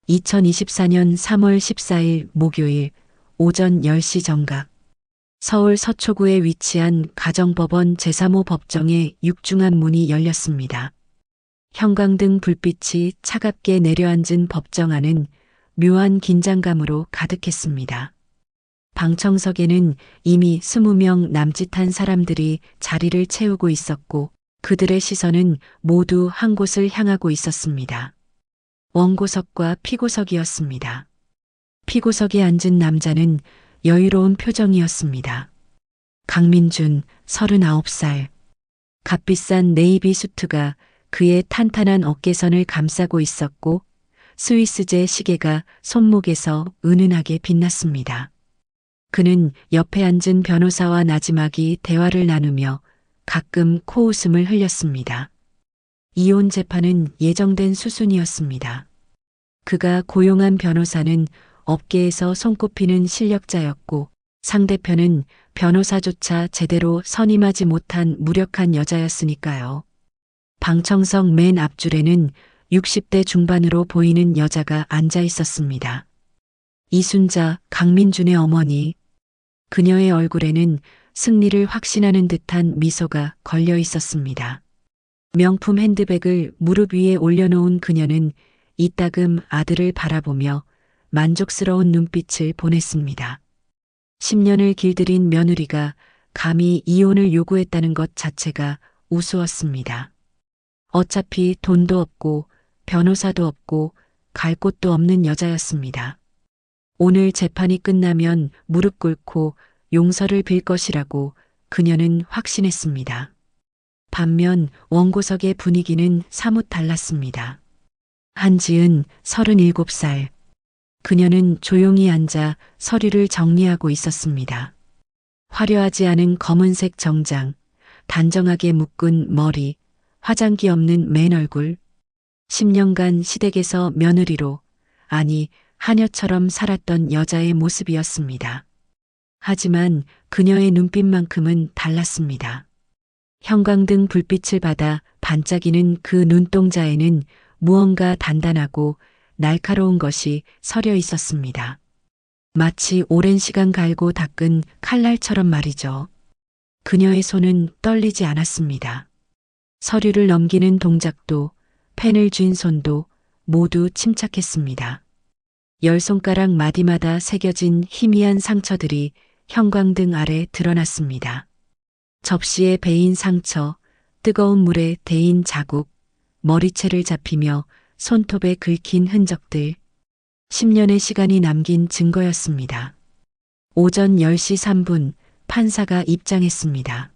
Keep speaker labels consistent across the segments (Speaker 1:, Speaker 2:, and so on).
Speaker 1: 2024년 3월 14일 목요일 오전 10시 정각 서울 서초구에 위치한 가정법원 제3호 법정의 육중한 문이 열렸습니다. 형광등 불빛이 차갑게 내려앉은 법정 안은 묘한 긴장감으로 가득했습니다. 방청석에는 이미 20명 남짓한 사람들이 자리를 채우고 있었고 그들의 시선은 모두 한 곳을 향하고 있었습니다. 원고석과 피고석이었습니다. 피고석에 앉은 남자는 여유로운 표정이었습니다. 강민준, 39살. 값비싼 네이비 수트가 그의 탄탄한 어깨선을 감싸고 있었고 스위스제 시계가 손목에서 은은하게 빛났습니다. 그는 옆에 앉은 변호사와 나지막이 대화를 나누며 가끔 코웃음을 흘렸습니다. 이혼 재판은 예정된 수순이었습니다. 그가 고용한 변호사는 업계에서 손꼽히는 실력자였고 상대편은 변호사조차 제대로 선임하지 못한 무력한 여자였으니까요. 방청석 맨 앞줄에는 60대 중반으로 보이는 여자가 앉아 있었습니다. 이순자, 강민준의 어머니. 그녀의 얼굴에는 승리를 확신하는 듯한 미소가 걸려 있었습니다. 명품 핸드백을 무릎 위에 올려놓은 그녀는 이따금 아들을 바라보며 만족스러운 눈빛을 보냈습니다. 10년을 길들인 며느리가 감히 이혼을 요구했다는 것 자체가 우스웠습니다. 어차피 돈도 없고 변호사도 없고 갈 곳도 없는 여자였습니다. 오늘 재판이 끝나면 무릎 꿇고 용서를 빌 것이라고 그녀는 확신했습니다. 반면 원고석의 분위기는 사뭇 달랐습니다. 한지은, 37살. 그녀는 조용히 앉아 서류를 정리하고 있었습니다. 화려하지 않은 검은색 정장, 단정하게 묶은 머리, 화장기 없는 맨 얼굴. 10년간 시댁에서 며느리로, 아니 하녀처럼 살았던 여자의 모습이었습니다. 하지만 그녀의 눈빛만큼은 달랐습니다. 형광등 불빛을 받아 반짝이는 그 눈동자에는 무언가 단단하고 날카로운 것이 서려 있었습니다. 마치 오랜 시간 갈고 닦은 칼날처럼 말이죠. 그녀의 손은 떨리지 않았습니다. 서류를 넘기는 동작도 펜을 쥔 손도 모두 침착했습니다. 10손가락 마디마다 새겨진 희미한 상처들이 형광등 아래 드러났습니다. 접시에 베인 상처, 뜨거운 물에 데인 자국, 머리채를 잡히며 손톱에 긁힌 흔적들. 10년의 시간이 남긴 증거였습니다. 오전 10시 3분 판사가 입장했습니다.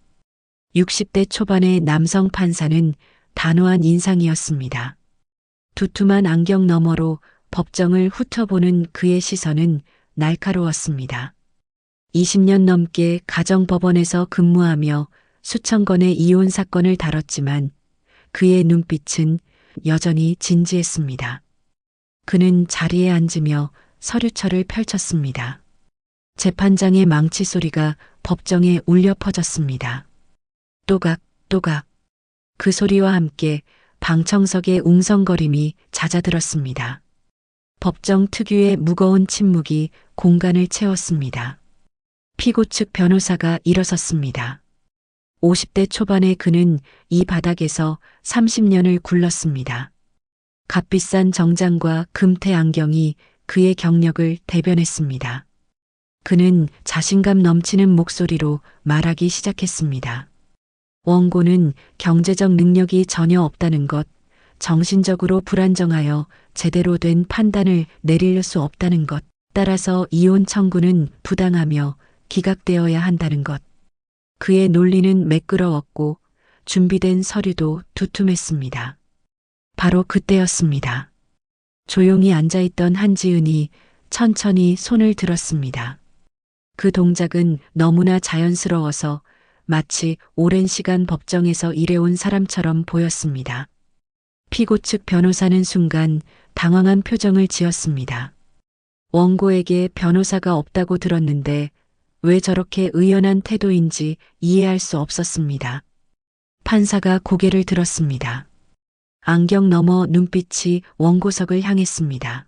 Speaker 1: 60대 초반의 남성 판사는 단호한 인상이었습니다. 두툼한 안경 너머로 법정을 훑어보는 그의 시선은 날카로웠습니다. 20년 넘게 가정법원에서 근무하며 수천 건의 이혼 사건을 다뤘지만 그의 눈빛은 여전히 진지했습니다. 그는 자리에 앉으며 서류철을 펼쳤습니다. 재판장의 망치 소리가 법정에 울려 퍼졌습니다. 또각, 또각. 그 소리와 함께 방청석의 웅성거림이 잦아들었습니다. 법정 특유의 무거운 침묵이 공간을 채웠습니다. 피고 측 변호사가 일어섰습니다. 50대 초반의 그는 이 바닥에서 30년을 굴렀습니다. 값비싼 정장과 금태 안경이 그의 경력을 대변했습니다. 그는 자신감 넘치는 목소리로 말하기 시작했습니다. 원고는 경제적 능력이 전혀 없다는 것, 정신적으로 불안정하여 제대로 된 판단을 내릴 수 없다는 것, 따라서 이혼 청구는 부당하며 기각되어야 한다는 것. 그의 논리는 매끄러웠고 준비된 서류도 두툼했습니다. 바로 그때였습니다. 조용히 앉아있던 한지은이 천천히 손을 들었습니다. 그 동작은 너무나 자연스러워서 마치 오랜 시간 법정에서 일해온 사람처럼 보였습니다. 피고 측 변호사는 순간 당황한 표정을 지었습니다. 원고에게 변호사가 없다고 들었는데 왜 저렇게 의연한 태도인지 이해할 수 없었습니다. 판사가 고개를 들었습니다. 안경 너머 눈빛이 원고석을 향했습니다.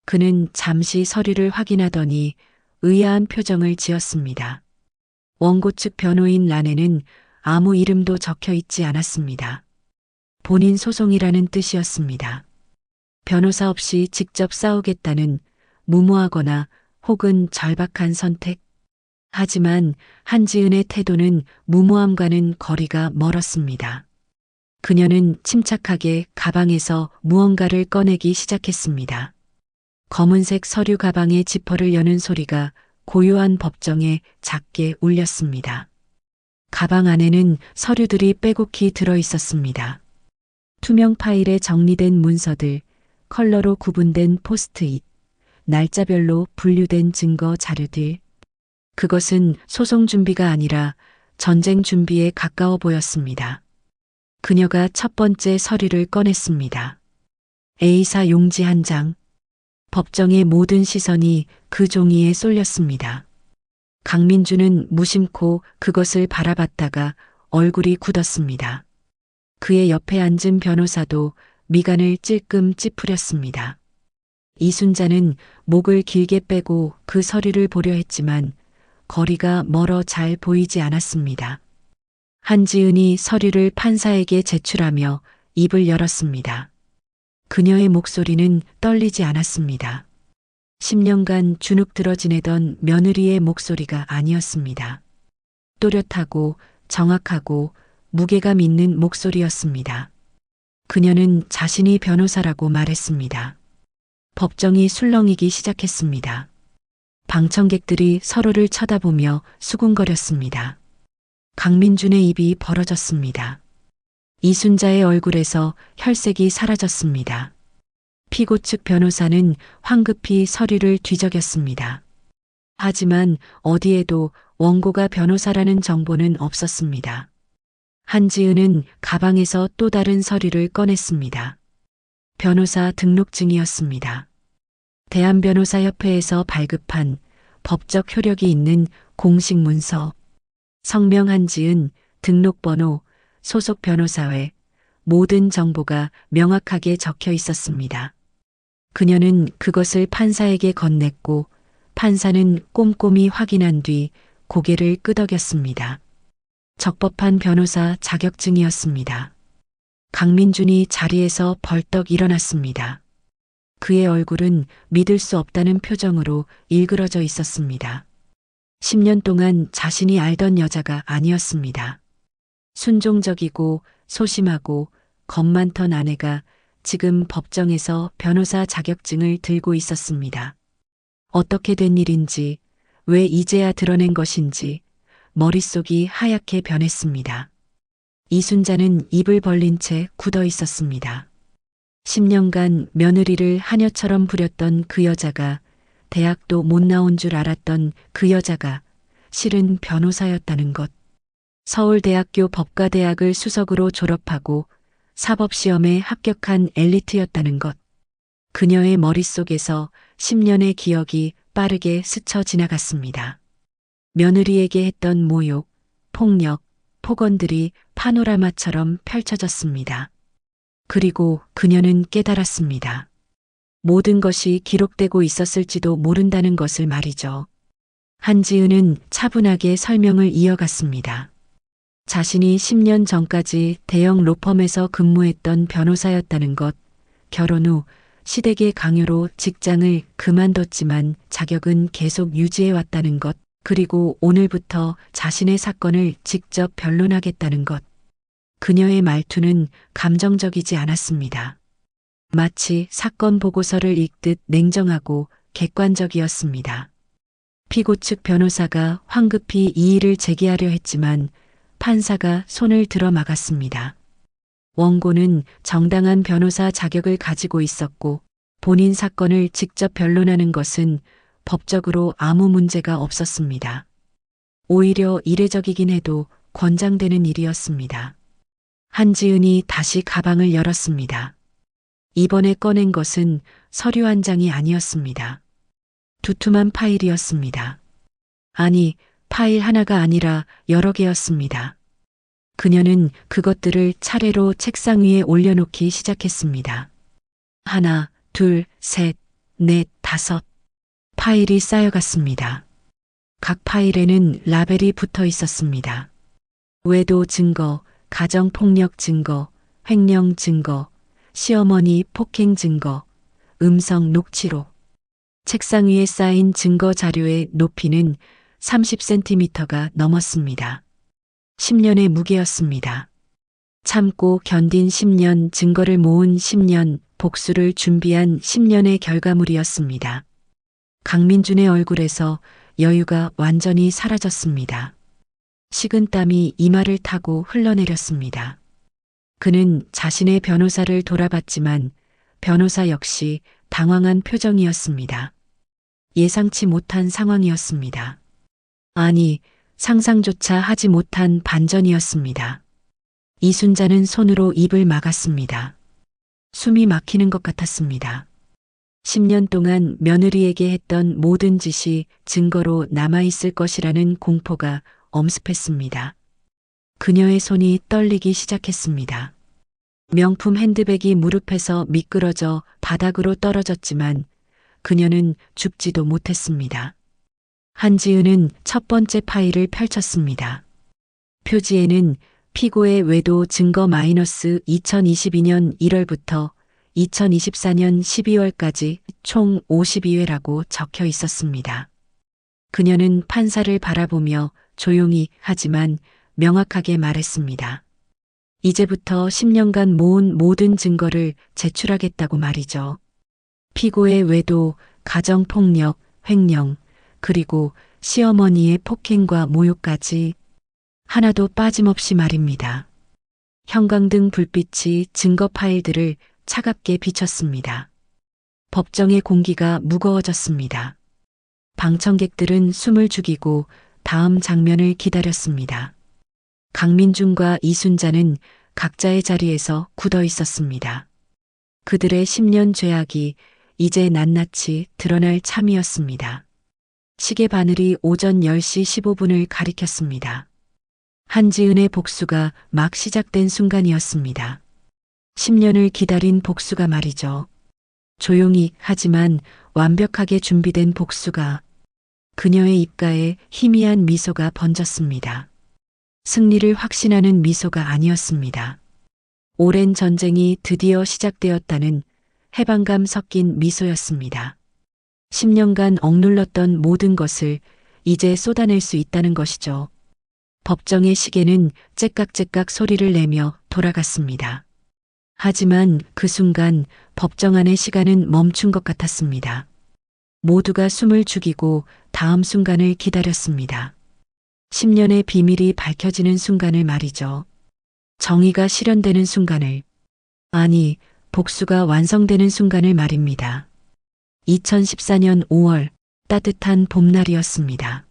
Speaker 1: 그는 잠시 서류를 확인하더니 의아한 표정을 지었습니다. 원고 측 변호인 란에는 아무 이름도 적혀 있지 않았습니다. 본인 소송이라는 뜻이었습니다. 변호사 없이 직접 싸우겠다는 무모하거나 혹은 절박한 선택. 하지만 한지은의 태도는 무모함과는 거리가 멀었습니다. 그녀는 침착하게 가방에서 무언가를 꺼내기 시작했습니다. 검은색 서류 가방의 지퍼를 여는 소리가 고요한 법정에 작게 울렸습니다. 가방 안에는 서류들이 빼곡히 들어 있었습니다. 투명 파일에 정리된 문서들, 컬러로 구분된 포스트잇, 날짜별로 분류된 증거 자료들. 그것은 소송 준비가 아니라 전쟁 준비에 가까워 보였습니다. 그녀가 첫 번째 서류를 꺼냈습니다. A사 용지 한 장. 법정의 모든 시선이 그 종이에 쏠렸습니다. 강민주는 무심코 그것을 바라봤다가 얼굴이 굳었습니다. 그의 옆에 앉은 변호사도 미간을 찔끔 찌푸렸습니다. 이순자는 목을 길게 빼고 그 서류를 보려 했지만 거리가 멀어 잘 보이지 않았습니다. 한지은이 서류를 판사에게 제출하며 입을 열었습니다. 그녀의 목소리는 떨리지 않았습니다. 10년간 주눅들어 지내던 며느리의 목소리가 아니었습니다. 또렷하고 정확하고 무게감 있는 목소리였습니다. 그녀는 자신이 변호사라고 말했습니다. 법정이 술렁이기 시작했습니다. 방청객들이 서로를 쳐다보며 수군거렸습니다. 강민준의 입이 벌어졌습니다. 이순자의 얼굴에서 혈색이 사라졌습니다. 피고 측 변호사는 황급히 서류를 뒤적였습니다. 하지만 어디에도 원고가 변호사라는 정보는 없었습니다. 한지은은 가방에서 또 다른 서류를 꺼냈습니다. 변호사 등록증이었습니다. 대한변호사협회에서 발급한 법적 효력이 있는 공식 문서. 성명 한지은, 등록번호, 소속 변호사회, 모든 정보가 명확하게 적혀 있었습니다. 그녀는 그것을 판사에게 건넸고 판사는 꼼꼼히 확인한 뒤 고개를 끄덕였습니다. 적법한 변호사 자격증이었습니다. 강민준이 자리에서 벌떡 일어났습니다. 그의 얼굴은 믿을 수 없다는 표정으로 일그러져 있었습니다. 10년 동안 자신이 알던 여자가 아니었습니다. 순종적이고 소심하고 겁 많던 아내가 지금 법정에서 변호사 자격증을 들고 있었습니다. 어떻게 된 일인지, 왜 이제야 드러낸 것인지 머릿속이 하얗게 변했습니다. 이순자는 입을 벌린 채 굳어 있었습니다. 10년간 며느리를 하녀처럼 부렸던 그 여자가, 대학도 못 나온 줄 알았던 그 여자가 실은 변호사였다는 것. 서울대학교 법과대학을 수석으로 졸업하고 사법시험에 합격한 엘리트였다는 것. 그녀의 머릿속에서 10년의 기억이 빠르게 스쳐 지나갔습니다. 며느리에게 했던 모욕, 폭력, 폭언들이 파노라마처럼 펼쳐졌습니다. 그리고 그녀는 깨달았습니다. 모든 것이 기록되고 있었을지도 모른다는 것을 말이죠. 한지은은 차분하게 설명을 이어갔습니다. 자신이 10년 전까지 대형 로펌에서 근무했던 변호사였다는 것, 결혼 후 시댁의 강요로 직장을 그만뒀지만 자격은 계속 유지해왔다는 것, 그리고 오늘부터 자신의 사건을 직접 변론하겠다는 것. 그녀의 말투는 감정적이지 않았습니다. 마치 사건 보고서를 읽듯 냉정하고 객관적이었습니다. 피고 측 변호사가 황급히 이의를 제기하려 했지만 판사가 손을 들어 막았습니다. 원고는 정당한 변호사 자격을 가지고 있었고 본인 사건을 직접 변론하는 것은 법적으로 아무 문제가 없었습니다. 오히려 이례적이긴 해도 권장되는 일이었습니다. 한지은이 다시 가방을 열었습니다. 이번에 꺼낸 것은 서류 한 장이 아니었습니다. 두툼한 파일이었습니다. 아니, 파일 하나가 아니라 여러 개였습니다. 그녀는 그것들을 차례로 책상 위에 올려놓기 시작했습니다. 하나, 둘, 셋, 넷, 다섯 파일이 쌓여갔습니다. 각 파일에는 라벨이 붙어 있었습니다. 외도 증거, 가정폭력 증거, 횡령 증거, 시어머니 폭행 증거, 음성 녹취록. 책상 위에 쌓인 증거 자료의 높이는 30cm가 넘었습니다. 10년의 무게였습니다. 참고 견딘 10년, 증거를 모은 10년, 복수를 준비한 10년의 결과물이었습니다. 강민준의 얼굴에서 여유가 완전히 사라졌습니다. 식은땀이 이마를 타고 흘러내렸습니다. 그는 자신의 변호사를 돌아봤지만 변호사 역시 당황한 표정이었습니다. 예상치 못한 상황이었습니다. 아니, 상상조차 하지 못한 반전이었습니다. 이순자는 손으로 입을 막았습니다. 숨이 막히는 것 같았습니다. 10년 동안 며느리에게 했던 모든 짓이 증거로 남아있을 것이라는 공포가 엄습했습니다. 그녀의 손이 떨리기 시작했습니다. 명품 핸드백이 무릎에서 미끄러져 바닥으로 떨어졌지만 그녀는 죽지도 못했습니다. 한지은은 첫 번째 파일을 펼쳤습니다. 표지에는 피고의 외도 증거 마이너스 2022년 1월부터 2024년 12월까지 총 52회라고 적혀 있었습니다. 그녀는 판사를 바라보며 조용히 하지만 명확하게 말했습니다. 이제부터 10년간 모은 모든 증거를 제출하겠다고 말이죠. 피고의 외도, 가정폭력, 횡령, 그리고 시어머니의 폭행과 모욕까지 하나도 빠짐없이 말입니다. 형광등 불빛이 증거 파일들을 차갑게 비쳤습니다. 법정의 공기가 무거워졌습니다. 방청객들은 숨을 죽이고 다음 장면을 기다렸습니다. 강민준과 이순자는 각자의 자리에서 굳어 있었습니다. 그들의 10년 죄악이 이제 낱낱이 드러날 참이었습니다. 시계 바늘이 오전 10시 15분을 가리켰습니다. 한지은의 복수가 막 시작된 순간이었습니다. 10년을 기다린 복수가 말이죠. 조용히 하지만 완벽하게 준비된 복수가. 그녀의 입가에 희미한 미소가 번졌습니다. 승리를 확신하는 미소가 아니었습니다. 오랜 전쟁이 드디어 시작되었다는 해방감 섞인 미소였습니다. 10년간 억눌렀던 모든 것을 이제 쏟아낼 수 있다는 것이죠. 법정의 시계는 째깍째깍 소리를 내며 돌아갔습니다. 하지만 그 순간 법정 안의 시간은 멈춘 것 같았습니다. 모두가 숨을 죽이고 다음 순간을 기다렸습니다. 10년의 비밀이 밝혀지는 순간을 말이죠. 정의가 실현되는 순간을. 아니, 복수가 완성되는 순간을 말입니다. 2014년 5월 따뜻한 봄날이었습니다.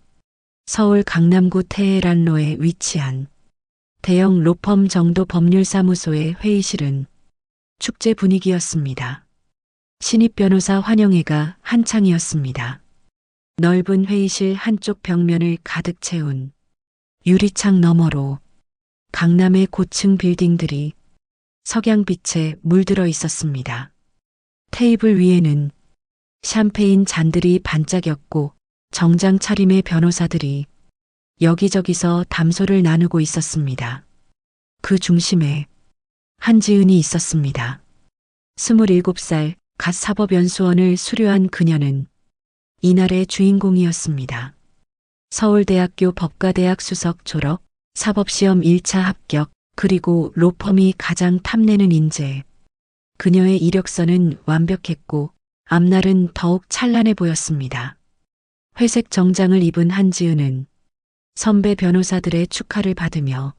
Speaker 1: 서울 강남구 테헤란로에 위치한 대형 로펌 정도 법률사무소의 회의실은 축제 분위기였습니다. 신입 변호사 환영회가 한창이었습니다. 넓은 회의실 한쪽 벽면을 가득 채운 유리창 너머로 강남의 고층 빌딩들이 석양빛에 물들어 있었습니다. 테이블 위에는 샴페인 잔들이 반짝였고 정장 차림의 변호사들이 여기저기서 담소를 나누고 있었습니다. 그 중심에 한지은이 있었습니다. 27살 갓 사법연수원을 수료한 그녀는 이날의 주인공이었습니다. 서울대학교 법과대학 수석 졸업, 사법시험 1차 합격, 그리고 로펌이 가장 탐내는 인재. 그녀의 이력서는 완벽했고 앞날은 더욱 찬란해 보였습니다. 회색 정장을 입은 한지은은 선배 변호사들의 축하를 받으며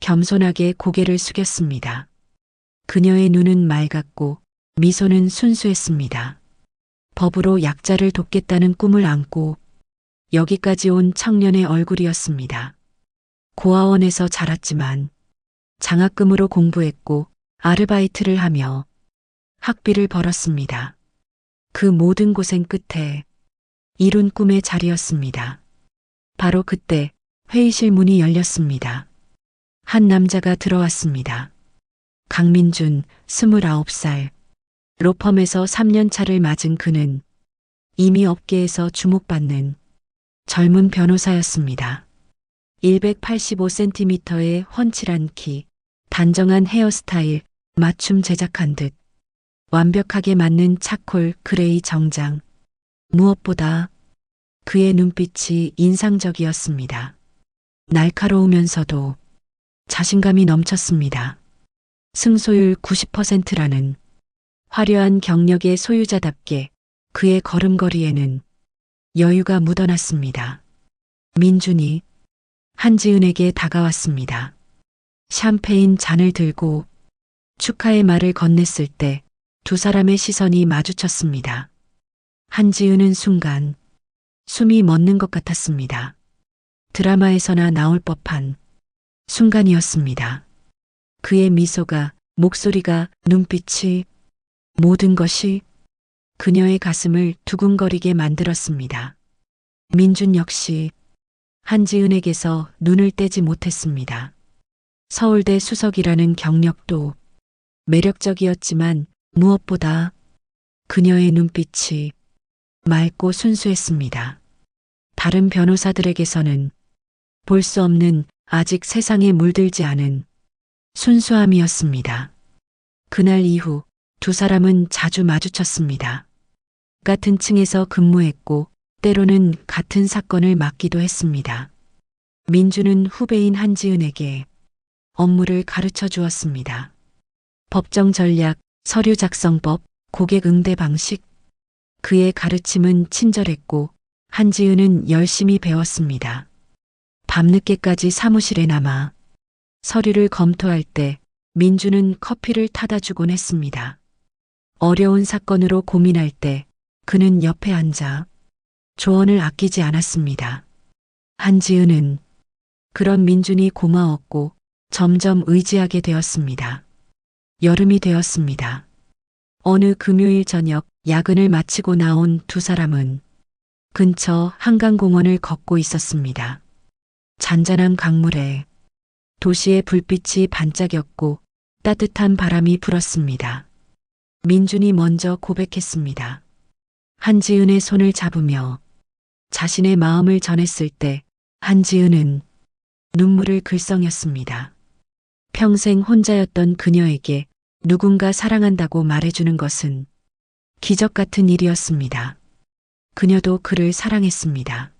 Speaker 1: 겸손하게 고개를 숙였습니다. 그녀의 눈은 맑았고 미소는 순수했습니다. 법으로 약자를 돕겠다는 꿈을 안고 여기까지 온 청년의 얼굴이었습니다. 고아원에서 자랐지만 장학금으로 공부했고 아르바이트를 하며 학비를 벌었습니다. 그 모든 고생 끝에 이룬 꿈의 자리였습니다. 바로 그때 회의실 문이 열렸습니다. 한 남자가 들어왔습니다. 강민준, 29살. 로펌에서 3년 차를 맞은 그는 이미 업계에서 주목받는 젊은 변호사였습니다. 185cm의 훤칠한 키, 단정한 헤어스타일, 맞춤 제작한 듯 완벽하게 맞는 차콜 그레이 정장. 무엇보다 그의 눈빛이 인상적이었습니다. 날카로우면서도 자신감이 넘쳤습니다. 승소율 90%라는 화려한 경력의 소유자답게 그의 걸음걸이에는 여유가 묻어났습니다. 민준이 한지은에게 다가왔습니다. 샴페인 잔을 들고 축하의 말을 건넸을 때 두 사람의 시선이 마주쳤습니다. 한지은은 순간 숨이 멎는 것 같았습니다. 드라마에서나 나올 법한 순간이었습니다. 그의 미소가, 목소리가, 눈빛이, 모든 것이 그녀의 가슴을 두근거리게 만들었습니다. 민준 역시 한지은에게서 눈을 떼지 못했습니다. 서울대 수석이라는 경력도 매력적이었지만 무엇보다 그녀의 눈빛이 맑고 순수했습니다. 다른 변호사들에게서는 볼 수 없는, 아직 세상에 물들지 않은 순수함이었습니다. 그날 이후 두 사람은 자주 마주쳤습니다. 같은 층에서 근무했고 때로는 같은 사건을 맡기도 했습니다. 민주는 후배인 한지은에게 업무를 가르쳐 주었습니다. 법정 전략, 서류 작성법, 고객 응대 방식. 그의 가르침은 친절했고 한지은은 열심히 배웠습니다. 밤늦게까지 사무실에 남아 서류를 검토할 때 민주는 커피를 타다 주곤 했습니다. 어려운 사건으로 고민할 때 그는 옆에 앉아 조언을 아끼지 않았습니다. 한지은은 그런 민준이 고마웠고 점점 의지하게 되었습니다. 여름이 되었습니다. 어느 금요일 저녁 야근을 마치고 나온 두 사람은 근처 한강공원을 걷고 있었습니다. 잔잔한 강물에 도시의 불빛이 반짝였고 따뜻한 바람이 불었습니다. 민준이 먼저 고백했습니다. 한지은의 손을 잡으며 자신의 마음을 전했을 때 한지은은 눈물을 글썽였습니다. 평생 혼자였던 그녀에게 누군가 사랑한다고 말해주는 것은 기적 같은 일이었습니다. 그녀도 그를 사랑했습니다.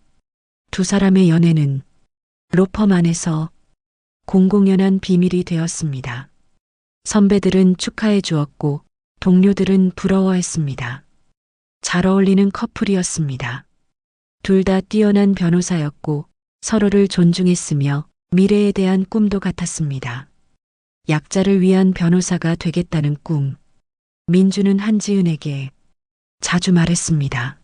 Speaker 1: 두 사람의 연애는 로펌 안에서 공공연한 비밀이 되었습니다. 선배들은 축하해 주었고 동료들은 부러워했습니다. 잘 어울리는 커플이었습니다. 둘 다 뛰어난 변호사였고 서로를 존중했으며 미래에 대한 꿈도 같았습니다. 약자를 위한 변호사가 되겠다는 꿈. 민주는 한지은에게 자주 말했습니다.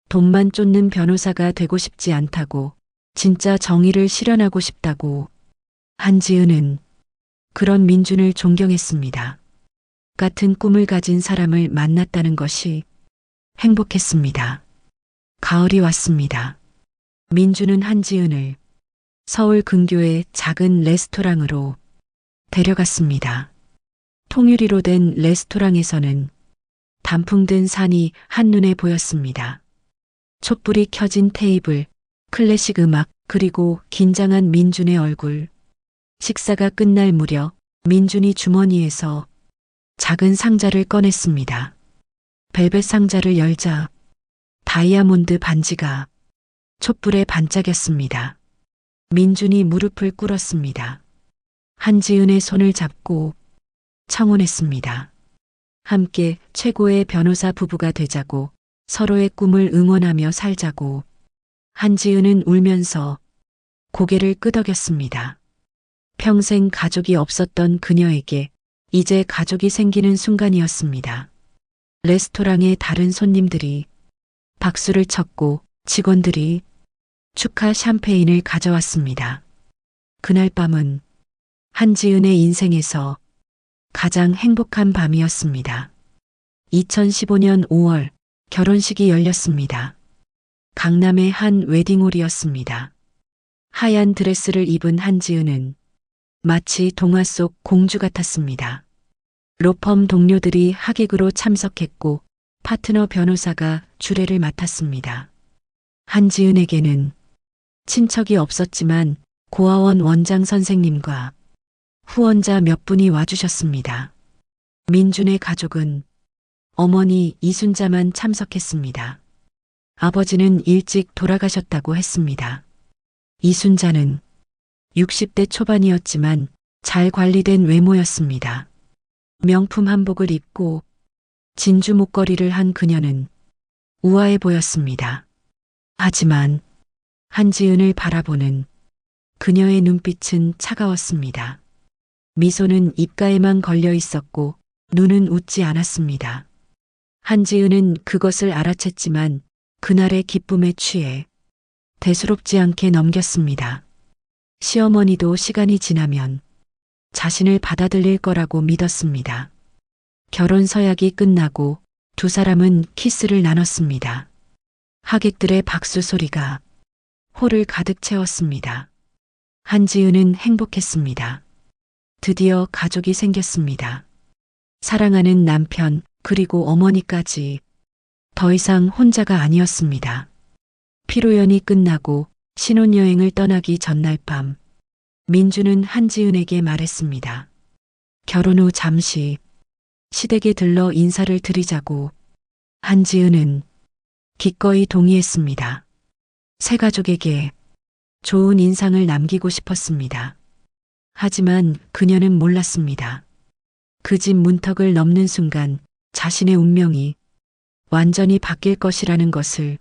Speaker 1: 돈만 쫓는 변호사가 되고 싶지 않다고, 진짜 정의를 실현하고 싶다고. 한지은은 그런 민준을 존경했습니다. 같은 꿈을 가진 사람을 만났다는 것이 행복했습니다. 가을이 왔습니다. 민준은 한지은을 서울 근교의 작은 레스토랑으로 데려갔습니다. 통유리로 된 레스토랑에서는 단풍 든 산이 한눈에 보였습니다. 촛불이 켜진 테이블, 클래식 음악, 그리고 긴장한 민준의 얼굴. 식사가 끝날 무렵 민준이 주머니에서 작은 상자를 꺼냈습니다. 벨벳 상자를 열자 다이아몬드 반지가 촛불에 반짝였습니다. 민준이 무릎을 꿇었습니다. 한지은의 손을 잡고 청혼했습니다. 함께 최고의 변호사 부부가 되자고, 서로의 꿈을 응원하며 살자고. 한지은은 울면서 고개를 끄덕였습니다. 평생 가족이 없었던 그녀에게 이제 가족이 생기는 순간이었습니다. 레스토랑의 다른 손님들이 박수를 쳤고 직원들이 축하 샴페인을 가져왔습니다. 그날 밤은 한지은의 인생에서 가장 행복한 밤이었습니다. 2015년 5월 결혼식이 열렸습니다. 강남의 한 웨딩홀이었습니다. 하얀 드레스를 입은 한지은은 마치 동화 속 공주 같았습니다. 로펌 동료들이 하객으로 참석했고 파트너 변호사가 주례를 맡았습니다. 한지은에게는 친척이 없었지만 고아원 원장 선생님과 후원자 몇 분이 와주셨습니다. 민준의 가족은 어머니 이순자만 참석했습니다. 아버지는 일찍 돌아가셨다고 했습니다. 이순자는 60대 초반이었지만 잘 관리된 외모였습니다. 명품 한복을 입고 진주 목걸이를 한 그녀는 우아해 보였습니다. 하지만 한지은을 바라보는 그녀의 눈빛은 차가웠습니다. 미소는 입가에만 걸려 있었고 눈은 웃지 않았습니다. 한지은은 그것을 알아챘지만 그날의 기쁨에 취해 대수롭지 않게 넘겼습니다. 시어머니도 시간이 지나면 자신을 받아들일 거라고 믿었습니다. 결혼 서약이 끝나고 두 사람은 키스를 나눴습니다. 하객들의 박수 소리가 홀을 가득 채웠습니다. 한지은은 행복했습니다. 드디어 가족이 생겼습니다. 사랑하는 남편 그리고 어머니까지 더 이상 혼자가 아니었습니다. 피로연이 끝나고 신혼여행을 떠나기 전날 밤 민주는 한지은에게 말했습니다. 결혼 후 잠시 시댁에 들러 인사를 드리자고. 한지은은 기꺼이 동의했습니다. 새 가족에게 좋은 인상을 남기고 싶었습니다. 하지만 그녀는 몰랐습니다. 그 집 문턱을 넘는 순간 자신의 운명이 완전히 바뀔 것이라는 것을,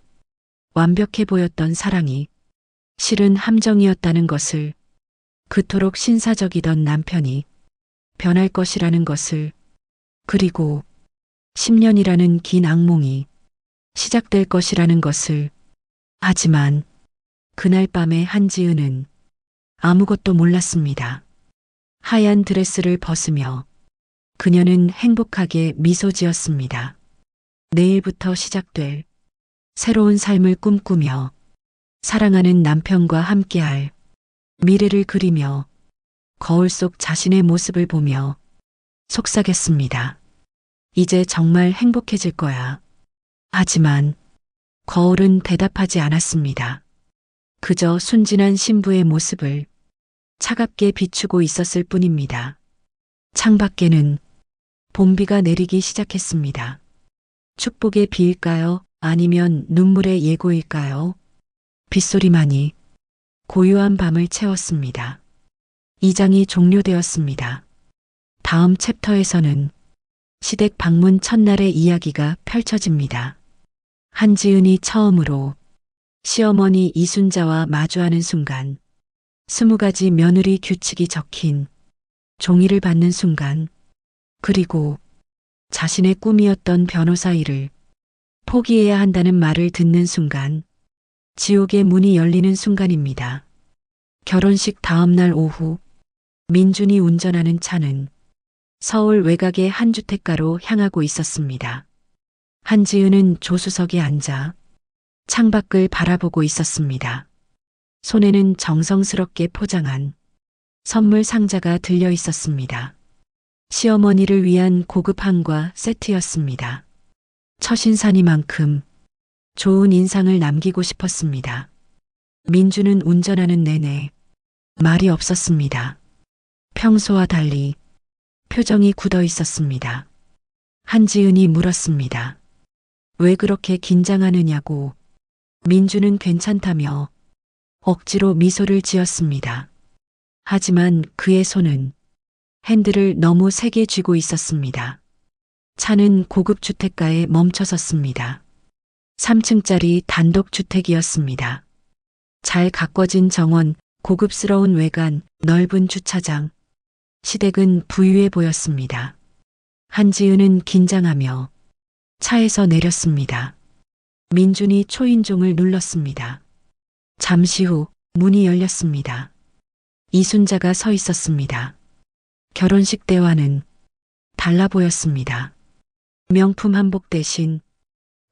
Speaker 1: 완벽해 보였던 사랑이 실은 함정이었다는 것을, 그토록 신사적이던 남편이 변할 것이라는 것을, 그리고 10년이라는 긴 악몽이 시작될 것이라는 것을. 하지만 그날 밤에 한지은은 아무것도 몰랐습니다. 하얀 드레스를 벗으며 그녀는 행복하게 미소 지었습니다. 내일부터 시작될 새로운 삶을 꿈꾸며 사랑하는 남편과 함께할 미래를 그리며 거울 속 자신의 모습을 보며 속삭였습니다. 이제 정말 행복해질 거야. 하지만 거울은 대답하지 않았습니다. 그저 순진한 신부의 모습을 차갑게 비추고 있었을 뿐입니다. 창밖에는 봄비가 내리기 시작했습니다. 축복의 비일까요? 아니면 눈물의 예고일까요? 빗소리만이 고요한 밤을 채웠습니다. 2장이 종료되었습니다. 다음 챕터에서는 시댁 방문 첫날의 이야기가 펼쳐집니다. 한지은이 처음으로 시어머니 이순자와 마주하는 순간, 20가지 며느리 규칙이 적힌 종이를 받는 순간, 그리고 자신의 꿈이었던 변호사 일을 포기해야 한다는 말을 듣는 순간, 지옥의 문이 열리는 순간입니다. 결혼식 다음 날 오후, 민준이 운전하는 차는 서울 외곽의 한 주택가로 향하고 있었습니다. 한지은은 조수석에 앉아 창밖을 바라보고 있었습니다. 손에는 정성스럽게 포장한 선물 상자가 들려 있었습니다. 시어머니를 위한 고급 한과 세트였습니다. 첫인사니만큼 좋은 인상을 남기고 싶었습니다. 민주는 운전하는 내내 말이 없었습니다. 평소와 달리 표정이 굳어 있었습니다. 한지은이 물었습니다. 왜 그렇게 긴장하느냐고. 민주는 괜찮다며 억지로 미소를 지었습니다. 하지만 그의 손은 핸들을 너무 세게 쥐고 있었습니다. 차는 고급 주택가에 멈춰섰습니다. 3층짜리 단독주택이었습니다. 잘 가꿔진 정원, 고급스러운 외관, 넓은 주차장. 시댁은 부유해 보였습니다. 한지은은 긴장하며 차에서 내렸습니다. 민준이 초인종을 눌렀습니다. 잠시 후 문이 열렸습니다. 이순자가 서 있었습니다. 결혼식 때와는 달라 보였습니다. 명품 한복 대신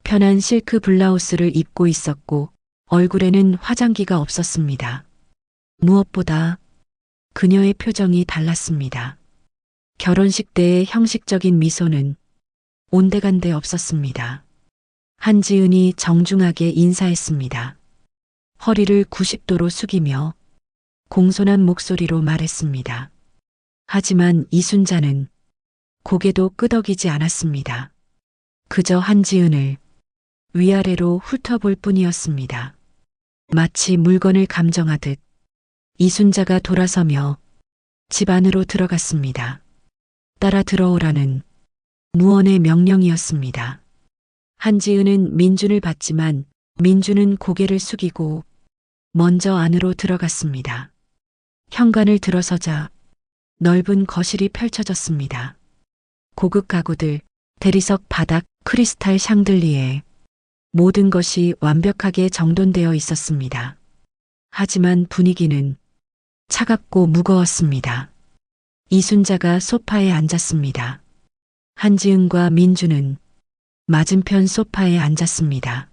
Speaker 1: 편한 실크 블라우스를 입고 있었고 얼굴에는 화장기가 없었습니다. 무엇보다 그녀의 표정이 달랐습니다. 결혼식 때의 형식적인 미소는 온데간데 없었습니다. 한지은이 정중하게 인사했습니다. 허리를 90도로 숙이며 공손한 목소리로 말했습니다. 하지만 이순자는 고개도 끄덕이지 않았습니다. 그저 한지은을 위아래로 훑어볼 뿐이었습니다. 마치 물건을 감정하듯 이순자가 돌아서며 집 안으로 들어갔습니다. 따라 들어오라는 무언의 명령이었습니다. 한지은은 민준을 봤지만 민준은 고개를 숙이고 먼저 안으로 들어갔습니다. 현관을 들어서자 넓은 거실이 펼쳐졌습니다. 고급 가구들, 대리석 바닥, 크리스탈 샹들리에 모든 것이 완벽하게 정돈되어 있었습니다. 하지만 분위기는 차갑고 무거웠습니다. 이순자가 소파에 앉았습니다. 한지은과 민준은 맞은편 소파에 앉았습니다.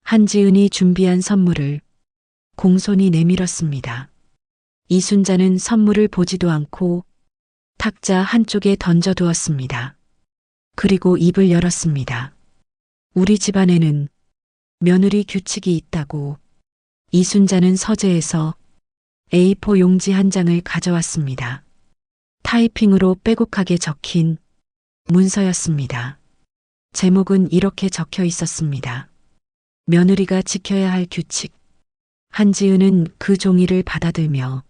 Speaker 1: 한지은이 준비한 선물을 공손히 내밀었습니다. 이순자는 선물을 보지도 않고 탁자 한쪽에 던져두었습니다. 그리고 입을 열었습니다. 우리 집안에는 며느리 규칙이 있다고. 이순자는 서재에서 A4 용지 한 장을 가져왔습니다. 타이핑으로 빼곡하게 적힌 문서였습니다. 제목은 이렇게 적혀 있었습니다. 며느리가 지켜야 할 규칙. 한지은은 그 종이를 받아들며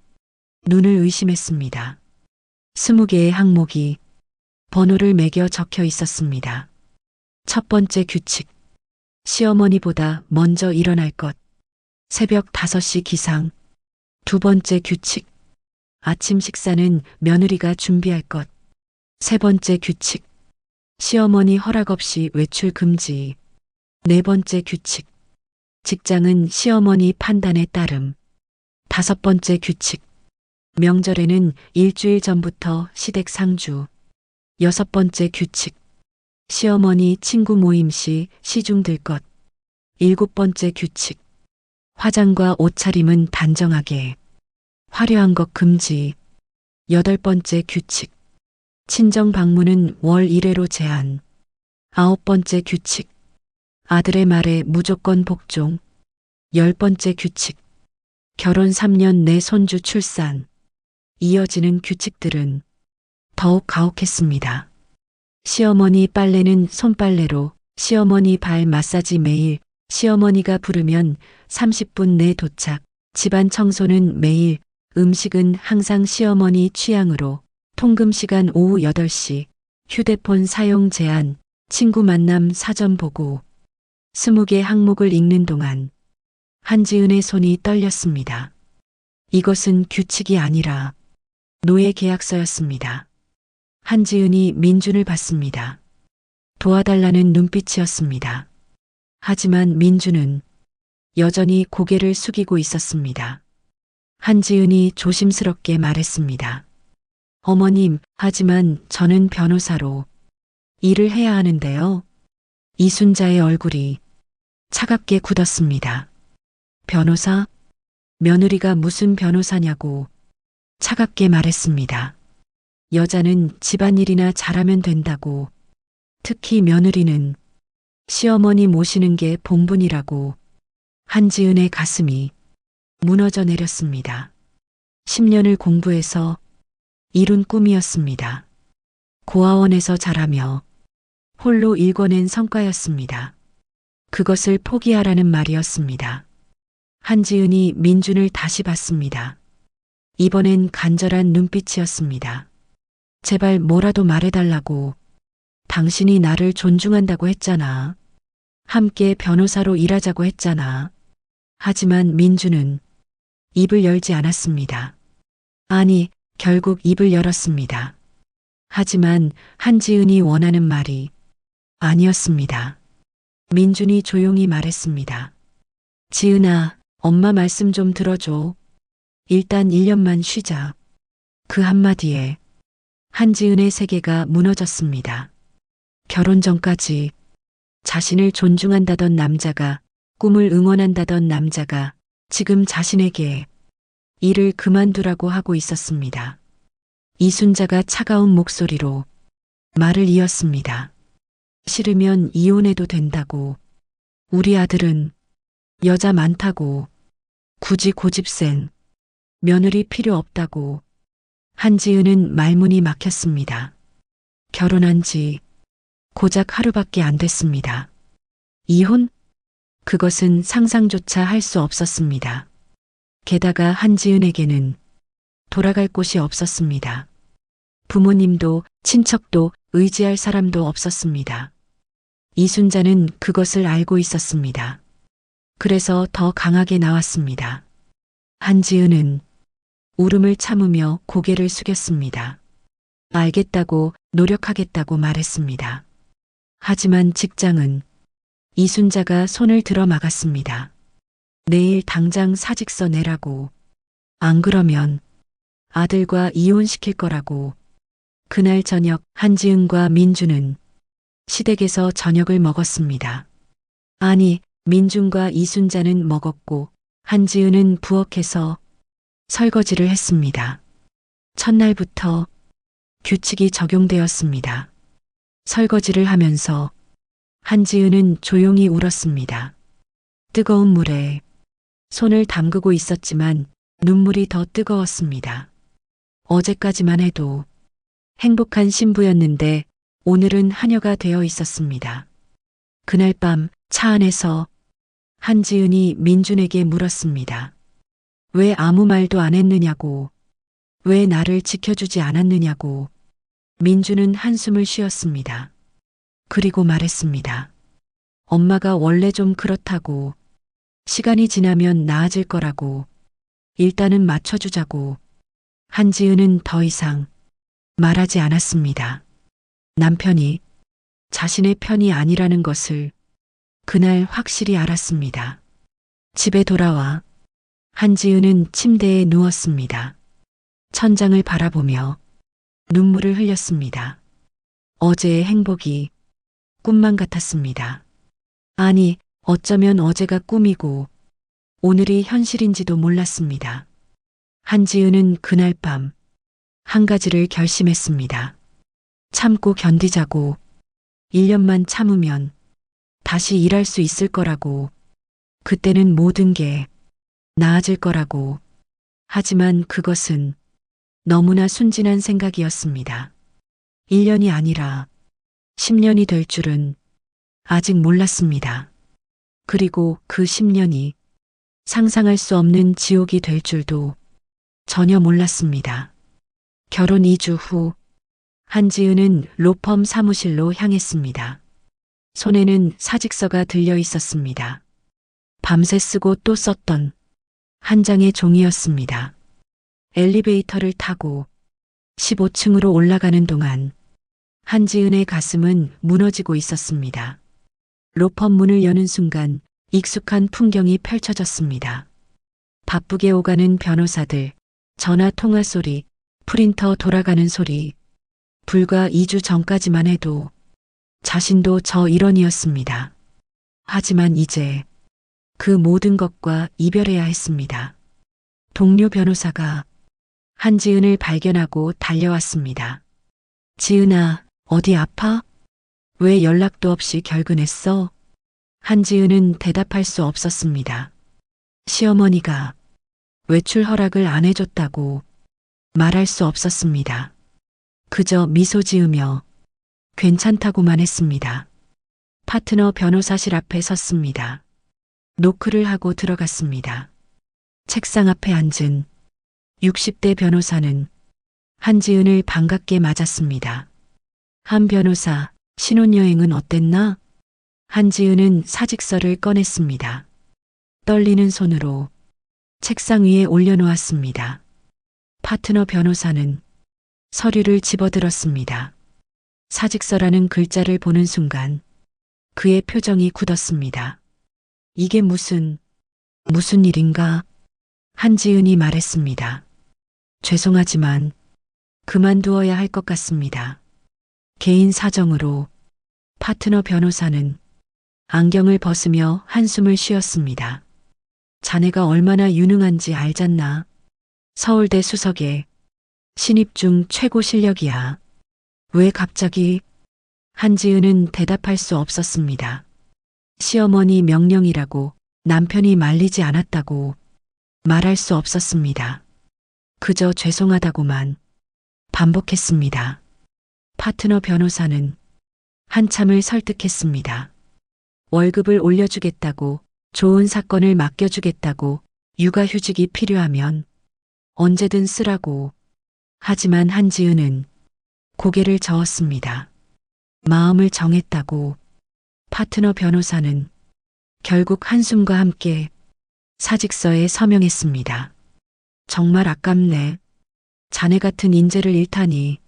Speaker 1: 눈을 의심했습니다. 20개의 항목이 번호를 매겨 적혀 있었습니다. 첫 번째 규칙. 시어머니보다 먼저 일어날 것. 새벽 5시 기상. 두 번째 규칙. 아침 식사는 며느리가 준비할 것. 세 번째 규칙. 시어머니 허락 없이 외출 금지. 네 번째 규칙. 직장은 시어머니 판단에 따름. 다섯 번째 규칙. 명절에는 일주일 전부터 시댁 상주. 여섯 번째 규칙. 시어머니 친구 모임 시 시중 들 것. 일곱 번째 규칙. 화장과 옷차림은 단정하게. 화려한 것 금지. 여덟 번째 규칙. 친정 방문은 월 1회로 제한. 아홉 번째 규칙. 아들의 말에 무조건 복종. 열 번째 규칙. 결혼 3년 내 손주 출산. 이어지는 규칙들은 더욱 가혹했습니다. 시어머니 빨래는 손빨래로, 시어머니 발 마사지 매일, 시어머니가 부르면 30분 내 도착, 집안 청소는 매일, 음식은 항상 시어머니 취향으로, 통금 시간 오후 8시, 휴대폰 사용 제한, 친구 만남 사전 보고. 20개 항목을 읽는 동안 한지은의 손이 떨렸습니다. 이것은 규칙이 아니라 노예 계약서였습니다. 한지은이 민준을 봤습니다. 도와달라는 눈빛이었습니다. 하지만 민준은 여전히 고개를 숙이고 있었습니다. 한지은이 조심스럽게 말했습니다. 어머님, 하지만 저는 변호사로 일을 해야 하는데요. 이순자의 얼굴이 차갑게 굳었습니다. 변호사? 며느리가 무슨 변호사냐고 차갑게 말했습니다. 여자는 집안일이나 잘하면 된다고. 특히 며느리는 시어머니 모시는 게 본분이라고. 한지은의 가슴이 무너져 내렸습니다. 10년을 공부해서 이룬 꿈이었습니다. 고아원에서 자라며 홀로 일궈낸 성과였습니다. 그것을 포기하라는 말이었습니다. 한지은이 민준을 다시 봤습니다. 이번엔 간절한 눈빛이었습니다. 제발 뭐라도 말해달라고. 당신이 나를 존중한다고 했잖아. 함께 변호사로 일하자고 했잖아. 하지만 민준은 입을 열지 않았습니다. 아니, 결국 입을 열었습니다. 하지만 한지은이 원하는 말이 아니었습니다. 민준이 조용히 말했습니다. 지은아, 엄마 말씀 좀 들어줘. 일단 1년만 쉬자. 그 한마디에 한지은의 세계가 무너졌습니다. 결혼 전까지 자신을 존중한다던 남자가, 꿈을 응원한다던 남자가 지금 자신에게 일을 그만두라고 하고 있었습니다. 이순자가 차가운 목소리로 말을 이었습니다. 싫으면 이혼해도 된다고. 우리 아들은 여자 많다고. 굳이 고집센 며느리 필요 없다고. 한지은은 말문이 막혔습니다. 결혼한 지 고작 하루밖에 안 됐습니다. 이혼? 그것은 상상조차 할 수 없었습니다. 게다가 한지은에게는 돌아갈 곳이 없었습니다. 부모님도 친척도 의지할 사람도 없었습니다. 이순자는 그것을 알고 있었습니다. 그래서 더 강하게 나왔습니다. 한지은은 울음을 참으며 고개를 숙였습니다. 알겠다고 노력하겠다고 말했습니다. 하지만 직장은 이순자가 손을 들어 막았습니다. 내일 당장 사직서 내라고. 안 그러면 아들과 이혼시킬 거라고. 그날 저녁 한지은과 민주는 시댁에서 저녁을 먹었습니다. 아니, 민준과 이순자는 먹었고 한지은은 부엌에서 설거지를 했습니다. 첫날부터 규칙이 적용되었습니다. 설거지를 하면서 한지은은 조용히 울었습니다. 뜨거운 물에 손을 담그고 있었지만 눈물이 더 뜨거웠습니다. 어제까지만 해도 행복한 신부였는데 오늘은 하녀가 되어 있었습니다. 그날 밤 차 안에서 한지은이 민준에게 물었습니다. 왜 아무 말도 안 했느냐고. 왜 나를 지켜주지 않았느냐고. 민준은 한숨을 쉬었습니다. 그리고 말했습니다. 엄마가 원래 좀 그렇다고. 시간이 지나면 나아질 거라고. 일단은 맞춰주자고. 한지은은 더 이상 말하지 않았습니다. 남편이 자신의 편이 아니라는 것을 그날 확실히 알았습니다. 집에 돌아와 한지은은 침대에 누웠습니다. 천장을 바라보며 눈물을 흘렸습니다. 어제의 행복이 꿈만 같았습니다. 아니, 어쩌면 어제가 꿈이고 오늘이 현실인지도 몰랐습니다. 한지은은 그날 밤 한 가지를 결심했습니다. 참고 견디자고. 1년만 참으면 다시 일할 수 있을 거라고. 그때는 모든 게 나아질 거라고. 하지만 그것은 너무나 순진한 생각이었습니다. 1년이 아니라 10년이 될 줄은 아직 몰랐습니다. 그리고 그 10년이 상상할 수 없는 지옥이 될 줄도 전혀 몰랐습니다. 결혼 2주 후 한지은은 로펌 사무실로 향했습니다. 손에는 사직서가 들려 있었습니다. 밤새 쓰고 또 썼던 한 장의 종이였습니다. 엘리베이터를 타고 15층으로 올라가는 동안 한지은의 가슴은 무너지고 있었습니다. 로펌 문을 여는 순간 익숙한 풍경이 펼쳐졌습니다. 바쁘게 오가는 변호사들, 전화 통화 소리, 프린터 돌아가는 소리. 불과 2주 전까지만 해도 자신도 저 일원이었습니다. 하지만 이제 그 모든 것과 이별해야 했습니다. 동료 변호사가 한지은을 발견하고 달려왔습니다. 지은아, 어디 아파? 왜 연락도 없이 결근했어? 한지은은 대답할 수 없었습니다. 시어머니가 외출 허락을 안 해줬다고 말할 수 없었습니다. 그저 미소 지으며 괜찮다고만 했습니다. 파트너 변호사실 앞에 섰습니다. 노크를 하고 들어갔습니다. 책상 앞에 앉은 60대 변호사는 한지은을 반갑게 맞았습니다. 한 변호사, 신혼여행은 어땠나? 한지은은 사직서를 꺼냈습니다. 떨리는 손으로 책상 위에 올려놓았습니다. 파트너 변호사는 서류를 집어들었습니다. 사직서라는 글자를 보는 순간 그의 표정이 굳었습니다. 이게 무슨 일인가? 한지은이 말했습니다. 죄송하지만 그만두어야 할 것 같습니다. 개인 사정으로. 파트너 변호사는 안경을 벗으며 한숨을 쉬었습니다. 자네가 얼마나 유능한지 알잖나. 서울대 수석에 신입 중 최고 실력이야. 왜 갑자기? 한지은은 대답할 수 없었습니다. 시어머니 명령이라고, 남편이 말리지 않았다고 말할 수 없었습니다. 그저 죄송하다고만 반복했습니다. 파트너 변호사는 한참을 설득했습니다. 월급을 올려주겠다고, 좋은 사건을 맡겨주겠다고, 육아휴직이 필요하면 언제든 쓰라고. 하지만 한지은은 고개를 저었습니다. 마음을 정했다고. 파트너 변호사는 결국 한숨과 함께 사직서에 서명했습니다. 정말 아깝네. 자네 같은 인재를 잃다니.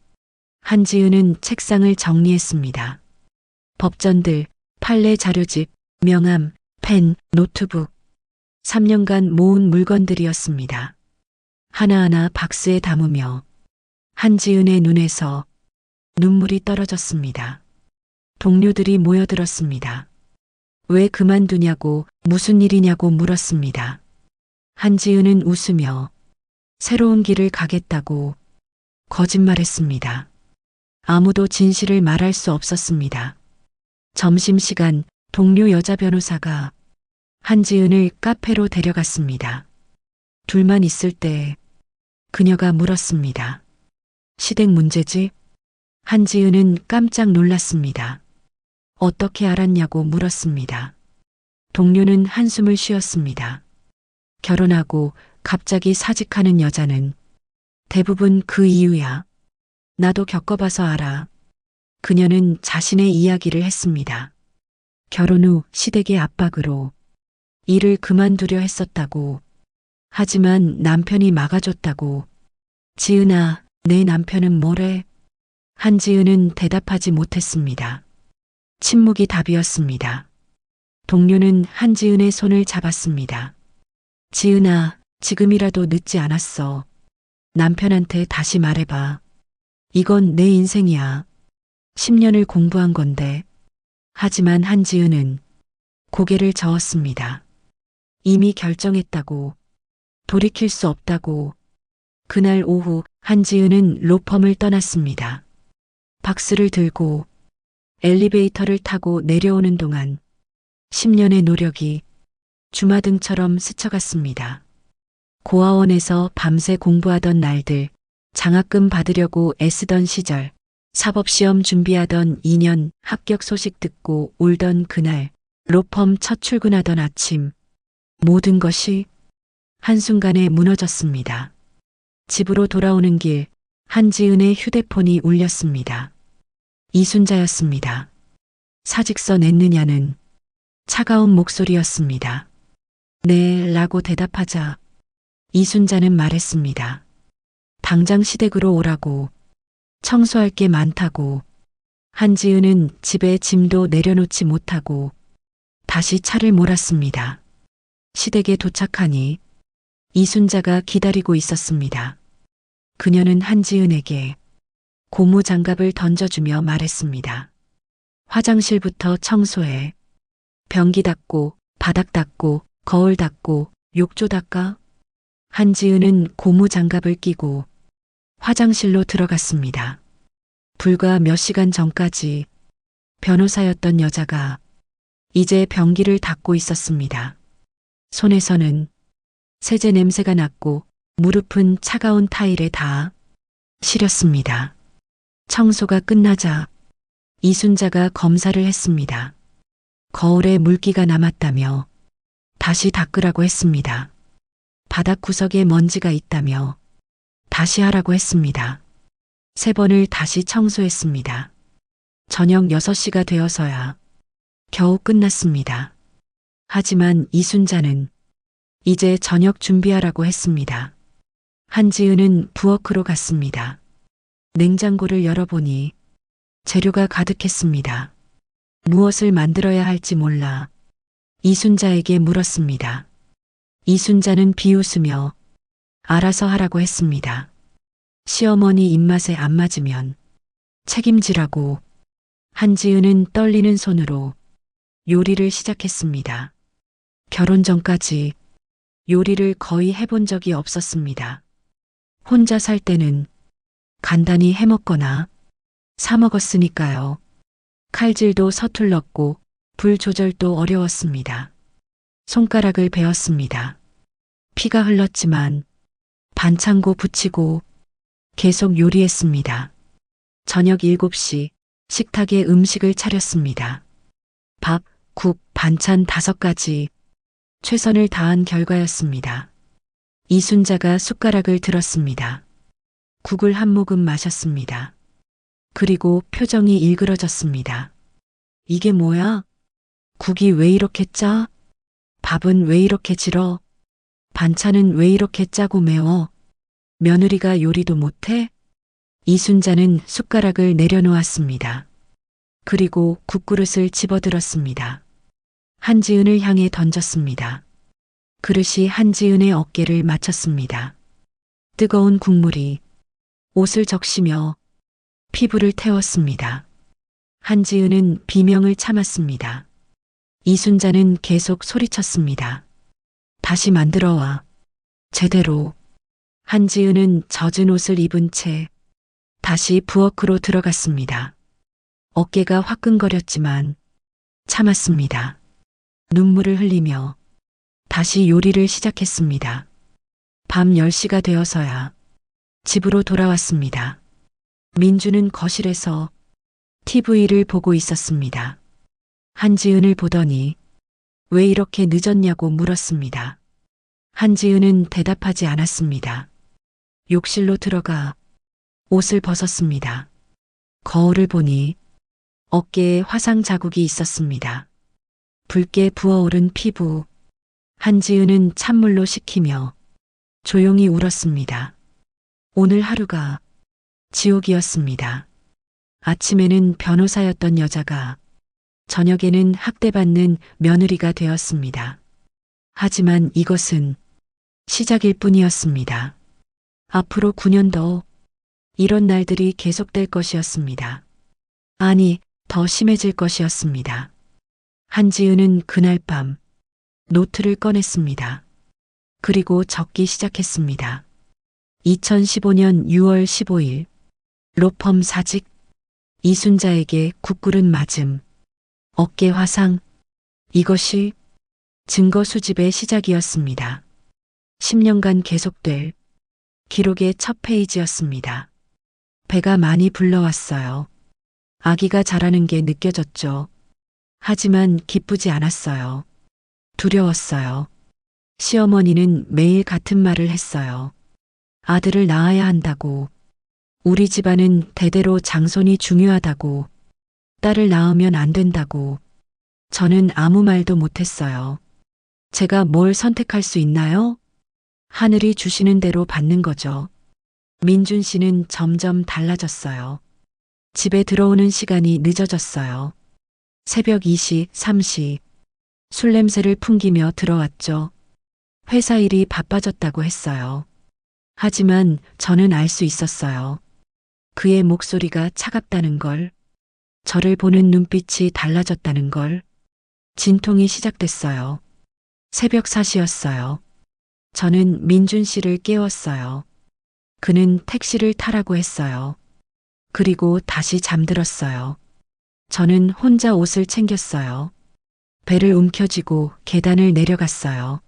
Speaker 1: 한지은은 책상을 정리했습니다. 법전들, 판례 자료집, 명함, 펜, 노트북. 3년간 모은 물건들이었습니다. 하나하나 박스에 담으며 한지은의 눈에서 눈물이 떨어졌습니다. 동료들이 모여들었습니다. 왜 그만두냐고, 무슨 일이냐고 물었습니다. 한지은은 웃으며 새로운 길을 가겠다고 거짓말했습니다. 아무도 진실을 말할 수 없었습니다. 점심시간 동료 여자 변호사가 한지은을 카페로 데려갔습니다. 둘만 있을 때 그녀가 물었습니다. 시댁 문제지? 한지은은 깜짝 놀랐습니다. 어떻게 알았냐고 물었습니다. 동료는 한숨을 쉬었습니다. 결혼하고 갑자기 사직하는 여자는 대부분 그 이유야. 나도 겪어봐서 알아. 그녀는 자신의 이야기를 했습니다. 결혼 후 시댁의 압박으로 일을 그만두려 했었다고. 하지만 남편이 막아줬다고. 지은아, 내 남편은 뭐래? 한지은은 대답하지 못했습니다. 침묵이 답이었습니다. 동료는 한지은의 손을 잡았습니다. 지은아, 지금이라도 늦지 않았어. 남편한테 다시 말해봐. 이건 내 인생이야. 10년을 공부한 건데. 하지만 한지은은 고개를 저었습니다. 이미 결정했다고. 돌이킬 수 없다고. 그날 오후 한지은은 로펌을 떠났습니다. 박스를 들고 엘리베이터를 타고 내려오는 동안 10년의 노력이 주마등처럼 스쳐갔습니다. 고아원에서 밤새 공부하던 날들, 장학금 받으려고 애쓰던 시절, 사법시험 준비하던 2년 합격 소식 듣고 울던 그날, 로펌 첫 출근하던 아침, 모든 것이 한순간에 무너졌습니다. 집으로 돌아오는 길, 한지은의 휴대폰이 울렸습니다. 이순자였습니다. 사직서 냈느냐는 차가운 목소리였습니다. 네, 라고 대답하자 이순자는 말했습니다. 당장 시댁으로 오라고. 청소할 게 많다고. 한지은은 집에 짐도 내려놓지 못하고 다시 차를 몰았습니다. 시댁에 도착하니 이순자가 기다리고 있었습니다. 그녀는 한지은에게 고무장갑을 던져주며 말했습니다. 화장실부터 청소해. 변기 닦고, 바닥 닦고, 거울 닦고, 욕조 닦아. 한지은은 고무장갑을 끼고 화장실로 들어갔습니다. 불과 몇 시간 전까지 변호사였던 여자가 이제 변기를 닦고 있었습니다. 손에서는 세제 냄새가 났고 무릎은 차가운 타일에 닿아 시렸습니다. 청소가 끝나자 이순자가 검사를 했습니다. 거울에 물기가 남았다며 다시 닦으라고 했습니다. 바닥 구석에 먼지가 있다며 다시 하라고 했습니다. 3번을 다시 청소했습니다. 저녁 6시가 되어서야 겨우 끝났습니다. 하지만 이순자는 이제 저녁 준비하라고 했습니다. 한지은은 부엌으로 갔습니다. 냉장고를 열어보니 재료가 가득했습니다. 무엇을 만들어야 할지 몰라 이순자에게 물었습니다. 이순자는 비웃으며 알아서 하라고 했습니다. 시어머니 입맛에 안 맞으면 책임지라고. 한지은은 떨리는 손으로 요리를 시작했습니다. 결혼 전까지 요리를 거의 해본 적이 없었습니다. 혼자 살 때는 간단히 해먹거나 사 먹었으니까요. 칼질도 서툴렀고 불 조절도 어려웠습니다. 손가락을 베었습니다. 피가 흘렀지만 반창고 붙이고 계속 요리했습니다. 저녁 7시 식탁에 음식을 차렸습니다. 밥, 국, 반찬 5가지. 최선을 다한 결과였습니다. 이순자가 숟가락을 들었습니다. 국을 한 모금 마셨습니다. 그리고 표정이 일그러졌습니다. 이게 뭐야? 국이 왜 이렇게 짜? 밥은 왜 이렇게 질어? 반찬은 왜 이렇게 짜고 매워? 며느리가 요리도 못해? 이순자는 숟가락을 내려놓았습니다. 그리고 국그릇을 집어들었습니다. 한지은을 향해 던졌습니다. 그릇이 한지은의 어깨를 맞췄습니다. 뜨거운 국물이 옷을 적시며 피부를 태웠습니다. 한지은은 비명을 참았습니다. 이순자는 계속 소리쳤습니다. 다시 만들어와. 제대로. 한지은은 젖은 옷을 입은 채 다시 부엌으로 들어갔습니다. 어깨가 화끈거렸지만 참았습니다. 눈물을 흘리며 다시 요리를 시작했습니다. 밤 10시가 되어서야 집으로 돌아왔습니다. 민주는 거실에서 TV를 보고 있었습니다. 한지은을 보더니 왜 이렇게 늦었냐고 물었습니다. 한지은은 대답하지 않았습니다. 욕실로 들어가 옷을 벗었습니다. 거울을 보니 어깨에 화상 자국이 있었습니다. 붉게 부어오른 피부. 한지은은 찬물로 식히며 조용히 울었습니다. 오늘 하루가 지옥이었습니다. 아침에는 변호사였던 여자가 저녁에는 학대받는 며느리가 되었습니다. 하지만 이것은 시작일 뿐이었습니다. 앞으로 9년 더 이런 날들이 계속될 것이었습니다. 아니, 더 심해질 것이었습니다. 한지은은 그날 밤 노트를 꺼냈습니다. 그리고 적기 시작했습니다. 2015년 6월 15일 로펌 사직. 이순자에게 국그릇 맞음. 어깨 화상. 이것이 증거 수집의 시작이었습니다. 10년간 계속될 기록의 첫 페이지였습니다. 배가 많이 불러왔어요. 아기가 자라는 게 느껴졌죠. 하지만 기쁘지 않았어요. 두려웠어요. 시어머니는 매일 같은 말을 했어요. 아들을 낳아야 한다고. 우리 집안은 대대로 장손이 중요하다고. 딸을 낳으면 안 된다고. 저는 아무 말도 못했어요. 제가 뭘 선택할 수 있나요? 하늘이 주시는 대로 받는 거죠. 민준 씨는 점점 달라졌어요. 집에 들어오는 시간이 늦어졌어요. 새벽 2시, 3시. 술 냄새를 풍기며 들어왔죠. 회사 일이 바빠졌다고 했어요. 하지만 저는 알 수 있었어요. 그의 목소리가 차갑다는 걸, 저를 보는 눈빛이 달라졌다는 걸. 진통이 시작됐어요. 새벽 4시였어요. 저는 민준 씨를 깨웠어요. 그는 택시를 타라고 했어요. 그리고 다시 잠들었어요. 저는 혼자 옷을 챙겼어요. 배를 움켜쥐고 계단을 내려갔어요.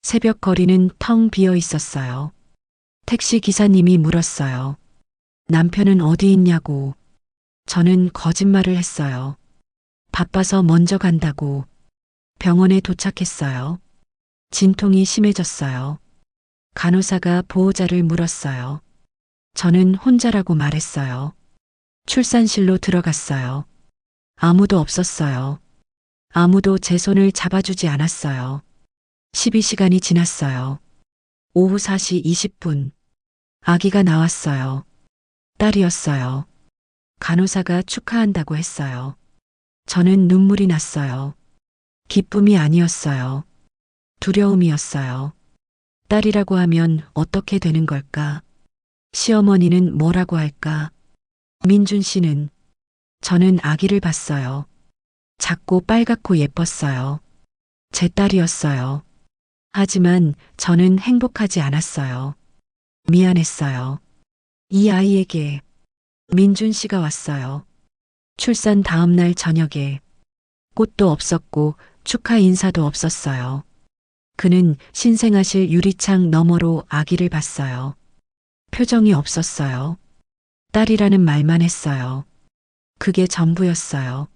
Speaker 1: 새벽 거리는 텅 비어 있었어요. 택시 기사님이 물었어요. 남편은 어디 있냐고. 저는 거짓말을 했어요. 바빠서 먼저 간다고. 병원에 도착했어요. 진통이 심해졌어요. 간호사가 보호자를 물었어요. 저는 혼자라고 말했어요. 출산실로 들어갔어요. 아무도 없었어요. 아무도 제 손을 잡아주지 않았어요. 12시간이 지났어요. 오후 4시 20분. 아기가 나왔어요. 딸이었어요. 간호사가 축하한다고 했어요. 저는 눈물이 났어요. 기쁨이 아니었어요. 두려움이었어요. 딸이라고 하면 어떻게 되는 걸까? 시어머니는 뭐라고 할까? 민준 씨는. 저는 아기를 봤어요. 작고 빨갛고 예뻤어요. 제 딸이었어요. 하지만 저는 행복하지 않았어요. 미안했어요. 이 아이에게 민준 씨가 왔어요. 출산 다음 날 저녁에 꽃도 없었고 축하 인사도 없었어요. 그는 신생아실 유리창 너머로 아기를 봤어요. 표정이 없었어요. 딸이라는 말만 했어요. 그게 전부였어요.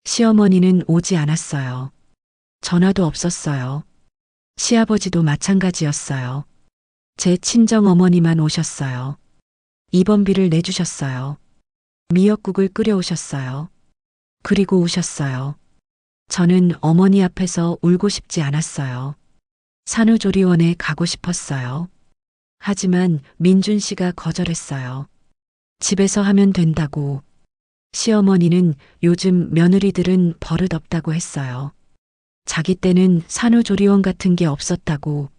Speaker 1: 시어머니는 오지 않았어요. 전화도 없었어요. 시아버지도 마찬가지였어요. 제 친정 어머니만 오셨어요. 입원비를 내주셨어요. 미역국을 끓여오셨어요. 그리고 우셨어요. 저는 어머니 앞에서 울고 싶지 않았어요. 산후조리원에 가고 싶었어요. 하지만 민준 씨가 거절했어요. 집에서 하면 된다고. 시어머니는 요즘 며느리들은 버릇없다고 했어요. 자기 때는 산후조리원 같은 게 없었다고.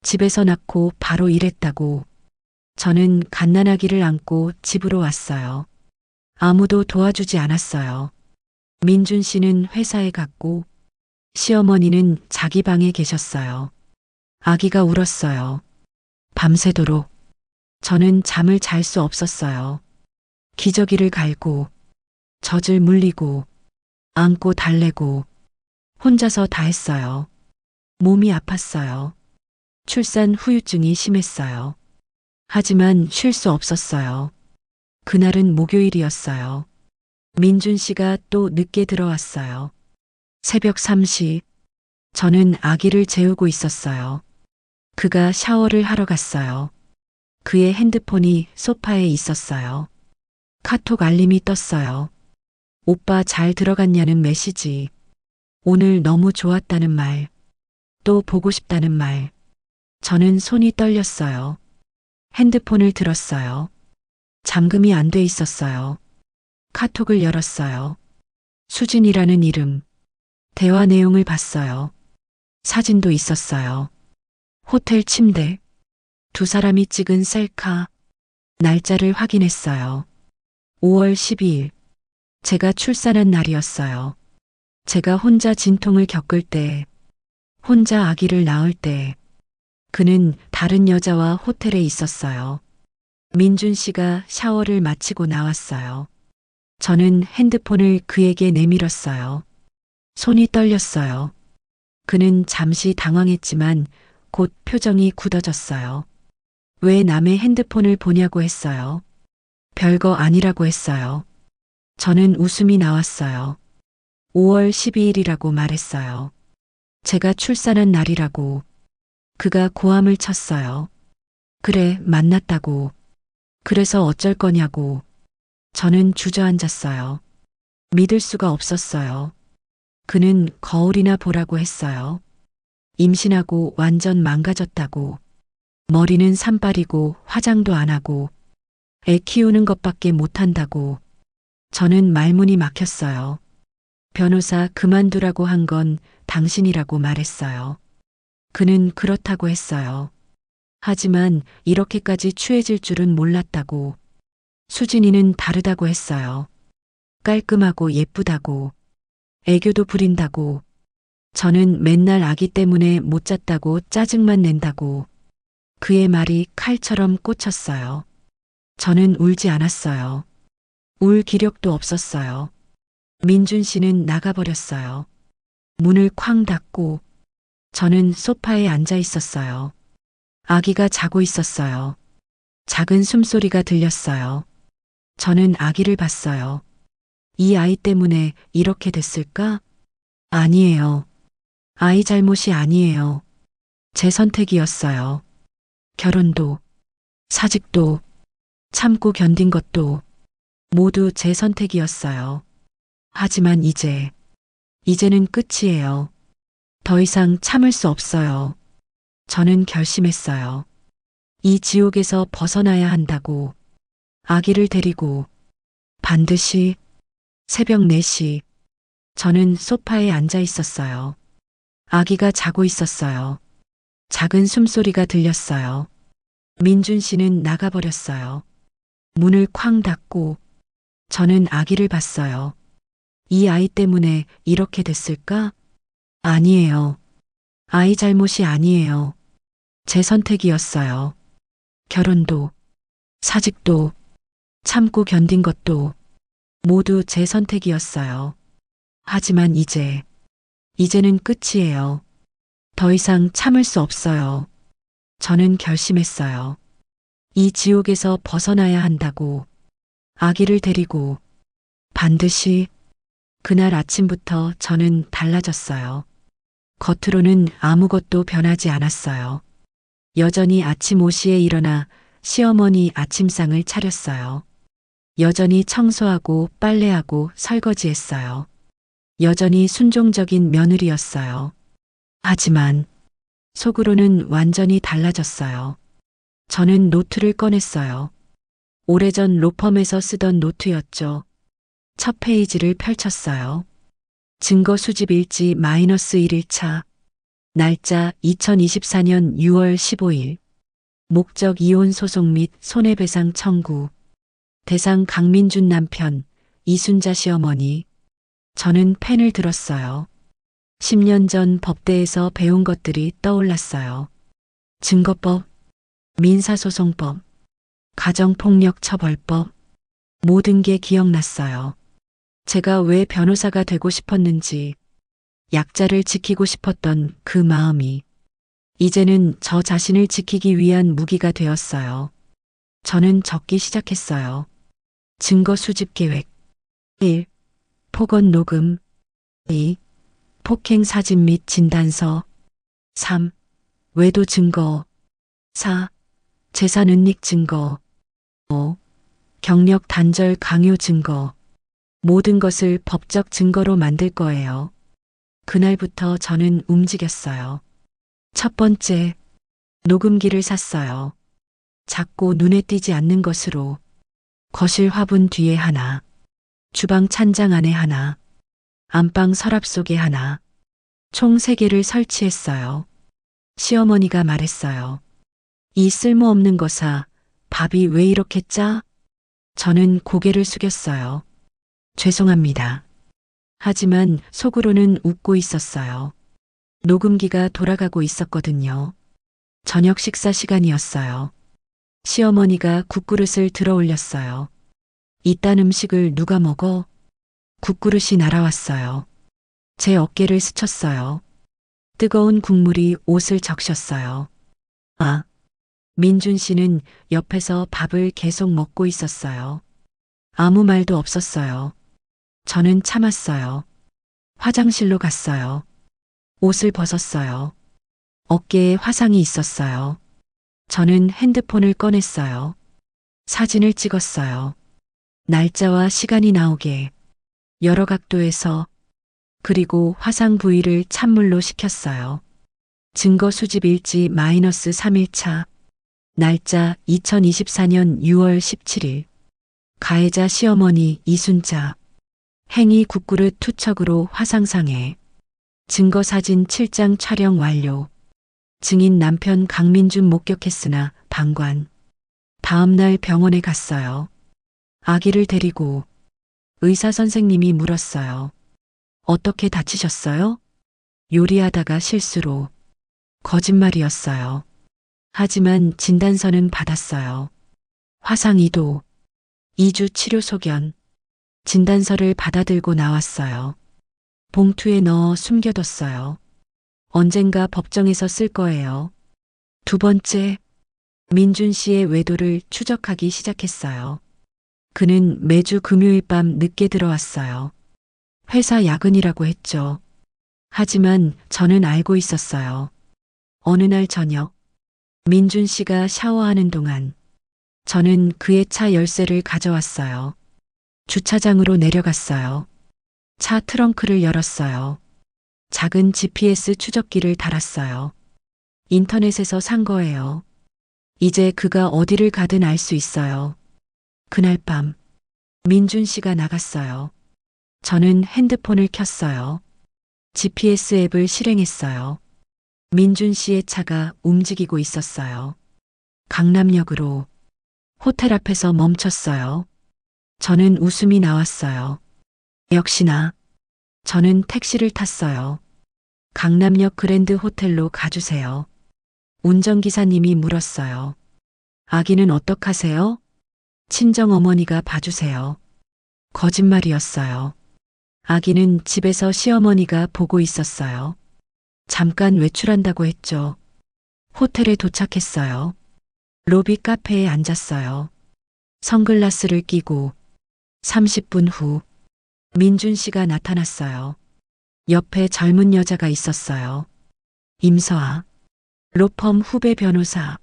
Speaker 1: 집에서 낳고 바로 일했다고. 저는 갓난아기를 안고 집으로 왔어요. 아무도 도와주지 않았어요. 민준 씨는 회사에 갔고 시어머니는 자기 방에 계셨어요. 아기가 울었어요. 밤새도록. 저는 잠을 잘 수 없었어요. 기저귀를 갈고 젖을 물리고 안고 달래고 혼자서 다 했어요. 몸이 아팠어요. 출산 후유증이 심했어요. 하지만 쉴 수 없었어요. 그날은 목요일이었어요. 민준 씨가 또 늦게 들어왔어요. 새벽 3시. 저는 아기를 재우고 있었어요. 그가 샤워를 하러 갔어요. 그의 핸드폰이 소파에 있었어요. 카톡 알림이 떴어요. 오빠 잘 들어갔냐는 메시지. 오늘 너무 좋았다는 말. 또 보고 싶다는 말. 저는 손이 떨렸어요. 핸드폰을 들었어요. 잠금이 안 돼 있었어요. 카톡을 열었어요. 수진이라는 이름. 대화 내용을 봤어요. 사진도 있었어요. 호텔 침대. 두 사람이 찍은 셀카. 날짜를 확인했어요. 5월 12일. 제가 출산한 날이었어요. 제가 혼자 진통을 겪을 때, 혼자 아기를 낳을 때, 그는 다른 여자와 호텔에 있었어요. 민준 씨가 샤워를 마치고 나왔어요. 저는 핸드폰을 그에게 내밀었어요. 손이 떨렸어요. 그는 잠시 당황했지만 곧 표정이 굳어졌어요. 왜 남의 핸드폰을 보냐고 했어요. 별거 아니라고 했어요. 저는 웃음이 나왔어요. 5월 12일이라고 말했어요. 제가 출산한 날이라고. 그가 고함을 쳤어요. 그래, 만났다고. 그래서 어쩔 거냐고. 저는 주저앉았어요. 믿을 수가 없었어요. 그는 거울이나 보라고 했어요. 임신하고 완전 망가졌다고. 머리는 산발이고 화장도 안 하고 애 키우는 것밖에 못한다고. 저는 말문이 막혔어요. 변호사 그만두라고 한 건 당신이라고 말했어요. 그는 그렇다고 했어요. 하지만 이렇게까지 추해질 줄은 몰랐다고. 수진이는 다르다고 했어요. 깔끔하고 예쁘다고. 애교도 부린다고. 저는 맨날 아기 때문에 못 잤다고 짜증만 낸다고. 그의 말이 칼처럼 꽂혔어요. 저는 울지 않았어요. 울 기력도 없었어요. 민준 씨는 나가버렸어요. 문을 쾅 닫고 저는 소파에 앉아 있었어요. 아기가 자고 있었어요. 작은 숨소리가 들렸어요. 저는 아기를 봤어요. 이 아이 때문에 이렇게 됐을까? 아니에요. 아이 잘못이 아니에요. 제 선택이었어요. 결혼도, 사직도, 참고 견딘 것도 모두 제 선택이었어요. 하지만 이제는 끝이에요. 더 이상 참을 수 없어요. 저는 결심했어요. 이 지옥에서 벗어나야 한다고. 아기를 데리고 반드시. 새벽 4시. 저는 소파에 앉아 있었어요. 아기가 자고 있었어요. 작은 숨소리가 들렸어요. 민준 씨는 나가버렸어요. 문을 쾅 닫고 저는 아기를 봤어요. 이 아이 때문에 이렇게 됐을까? 아니에요. 아이 잘못이 아니에요. 제 선택이었어요. 결혼도, 사직도, 참고 견딘 것도 모두 제 선택이었어요. 하지만 이제는 끝이에요. 더 이상 참을 수 없어요. 저는 결심했어요. 이 지옥에서 벗어나야 한다고. 아기를 데리고 반드시. 그날 아침부터 저는 달라졌어요. 겉으로는 아무것도 변하지 않았어요. 여전히 아침 5시에 일어나 시어머니 아침상을 차렸어요. 여전히 청소하고 빨래하고 설거지했어요. 여전히 순종적인 며느리였어요. 하지만 속으로는 완전히 달라졌어요. 저는 노트를 꺼냈어요. 오래전 로펌에서 쓰던 노트였죠. 첫 페이지를 펼쳤어요. 증거 수집 일지 -1일차. 날짜 2024년 6월 15일. 목적 이혼 소송 및 손해배상 청구. 대상 강민준 남편, 이순자 시어머니. 저는 펜을 들었어요. 10년 전 법대에서 배운 것들이 떠올랐어요. 증거법, 민사소송법, 가정폭력처벌법. 모든 게 기억났어요. 제가 왜 변호사가 되고 싶었는지, 약자를 지키고 싶었던 그 마음이 이제는 저 자신을 지키기 위한 무기가 되었어요. 저는 적기 시작했어요. 증거 수집 계획. 1. 폭언 녹음. 2. 폭행 사진 및 진단서. 3. 외도 증거. 4. 재산 은닉 증거. 5. 경력 단절 강요 증거. 모든 것을 법적 증거로 만들 거예요. 그날부터 저는 움직였어요. 첫 번째, 녹음기를 샀어요. 작고 눈에 띄지 않는 것으로. 거실 화분 뒤에 하나, 주방 찬장 안에 하나, 안방 서랍 속에 하나, 총 3개를 설치했어요. 시어머니가 말했어요. 이 쓸모없는 거사, 밥이 왜 이렇게 짜? 저는 고개를 숙였어요. 죄송합니다. 하지만 속으로는 웃고 있었어요. 녹음기가 돌아가고 있었거든요. 저녁 식사 시간이었어요. 시어머니가 국그릇을 들어 올렸어요. 이딴 음식을 누가 먹어? 국그릇이 날아왔어요. 제 어깨를 스쳤어요. 뜨거운 국물이 옷을 적셨어요. 아, 민준 씨는 옆에서 밥을 계속 먹고 있었어요. 아무 말도 없었어요. 저는 참았어요. 화장실로 갔어요. 옷을 벗었어요. 어깨에 화상이 있었어요. 저는 핸드폰을 꺼냈어요. 사진을 찍었어요. 날짜와 시간이 나오게 여러 각도에서. 그리고 화상 부위를 찬물로 식혔어요. 증거 수집 일지 -3일차. 날짜 2024년 6월 17일. 가해자 시어머니 이순자. 행위 국그릇 투척으로 화상상해. 증거사진 7장 촬영 완료. 증인 남편 강민준 목격했으나 방관. 다음날 병원에 갔어요. 아기를 데리고. 의사 선생님이 물었어요. 어떻게 다치셨어요? 요리하다가 실수로. 거짓말이었어요. 하지만 진단서는 받았어요. 화상 2도. 2주 치료 소견. 진단서를 받아들고 나왔어요. 봉투에 넣어 숨겨뒀어요. 언젠가 법정에서 쓸 거예요. 두 번째, 민준 씨의 외도를 추적하기 시작했어요. 그는 매주 금요일 밤 늦게 들어왔어요. 회사 야근이라고 했죠. 하지만 저는 알고 있었어요. 어느 날 저녁, 민준 씨가 샤워하는 동안 저는 그의 차 열쇠를 가져왔어요. 주차장으로 내려갔어요. 차 트렁크를 열었어요. 작은 GPS 추적기를 달았어요. 인터넷에서 산 거예요. 이제 그가 어디를 가든 알 수 있어요. 그날 밤, 민준 씨가 나갔어요. 저는 핸드폰을 켰어요. GPS 앱을 실행했어요. 민준 씨의 차가 움직이고 있었어요. 강남역으로. 호텔 앞에서 멈췄어요. 저는 웃음이 나왔어요. 역시나. 저는 택시를 탔어요. 강남역 그랜드 호텔로 가주세요. 운전기사님이 물었어요. 아기는 어떡하세요? 친정어머니가 봐주세요. 거짓말이었어요. 아기는 집에서 시어머니가 보고 있었어요. 잠깐 외출한다고 했죠. 호텔에 도착했어요. 로비 카페에 앉았어요. 선글라스를 끼고 30분 후 민준 씨가 나타났어요. 옆에 젊은 여자가 있었어요. 임서아, 로펌 후배 변호사.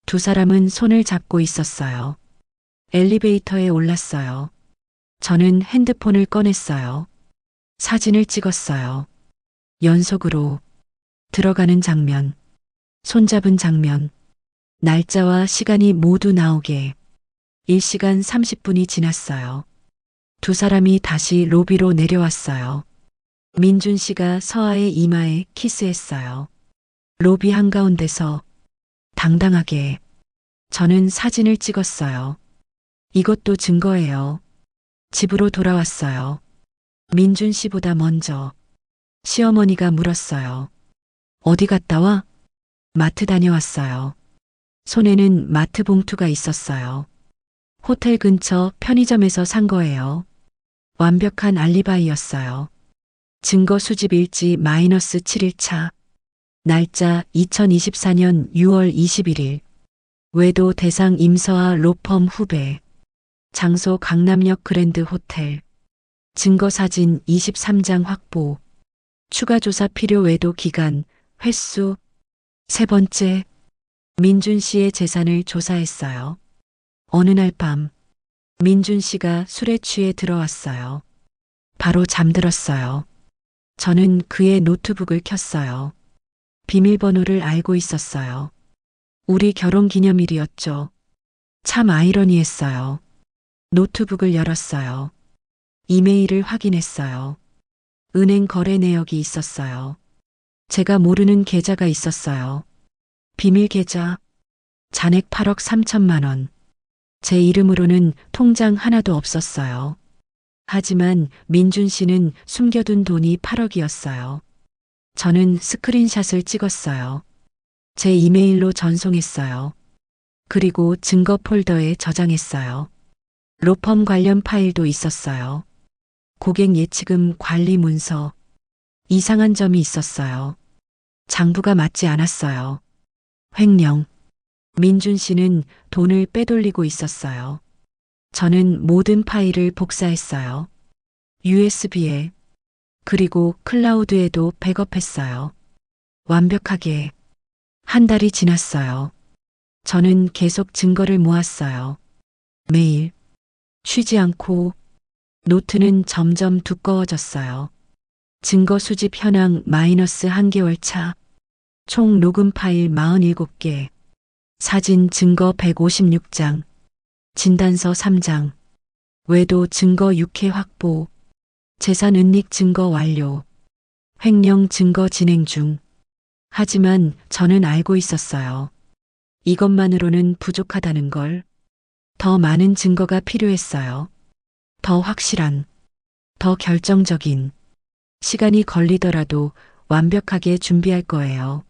Speaker 1: 두 사람은 손을 잡고 있었어요. 엘리베이터에 올랐어요. 저는 핸드폰을 꺼냈어요. 사진을 찍었어요. 연속으로 들어가는 장면, 손잡은 장면, 날짜와 시간이 모두 나오게 1시간 30분이 지났어요. 두 사람이 다시 로비로 내려왔어요. 민준 씨가 서아의 이마에 키스했어요. 로비 한가운데서 당당하게 저는 사진을 찍었어요. 이것도 증거예요. 집으로 돌아왔어요. 민준 씨보다 먼저 시어머니가 물었어요. 어디 갔다 와? 마트 다녀왔어요. 손에는 마트 봉투가 있었어요. 호텔 근처 편의점에서 산 거예요. 완벽한 알리바이였어요. 증거 수집 일지 마이너스 7일차. 날짜 2024년 6월 21일. 외도 대상 임서아 로펌 후배. 장소 강남역 그랜드 호텔. 증거 사진 23장 확보. 추가 조사 필요 외도 기간, 횟수. 세 번째, 민준 씨의 재산을 조사했어요. 어느 날 밤, 민준 씨가 술에 취해 들어왔어요. 바로 잠들었어요. 저는 그의 노트북을 켰어요. 비밀번호를 알고 있었어요. 우리 결혼 기념일이었죠. 참 아이러니했어요. 노트북을 열었어요. 이메일을 확인했어요. 은행 거래 내역이 있었어요. 제가 모르는 계좌가 있었어요. 비밀 계좌, 잔액 8억 3천만 원. 제 이름으로는 통장 하나도 없었어요. 하지만 민준 씨는 숨겨둔 돈이 8억이었어요. 저는 스크린샷을 찍었어요. 제 이메일로 전송했어요. 그리고 증거 폴더에 저장했어요. 로펌 관련 파일도 있었어요. 고객 예치금 관리 문서. 이상한 점이 있었어요. 장부가 맞지 않았어요. 횡령. 민준 씨는 돈을 빼돌리고 있었어요. 저는 모든 파일을 복사했어요. USB에, 그리고 클라우드에도 백업했어요. 완벽하게. 한 달이 지났어요. 저는 계속 증거를 모았어요. 매일. 쉬지 않고. 노트는 점점 두꺼워졌어요. 증거 수집 현황 마이너스 1개월 차. 총 녹음 파일 47개. 사진 증거 156장. 진단서 3장. 외도 증거 6회 확보. 재산 은닉 증거 완료. 횡령 증거 진행 중. 하지만 저는 알고 있었어요. 이것만으로는 부족하다는 걸. 더 많은 증거가 필요했어요. 더 확실한, 더 결정적인. 시간이 걸리더라도 완벽하게 준비할 거예요.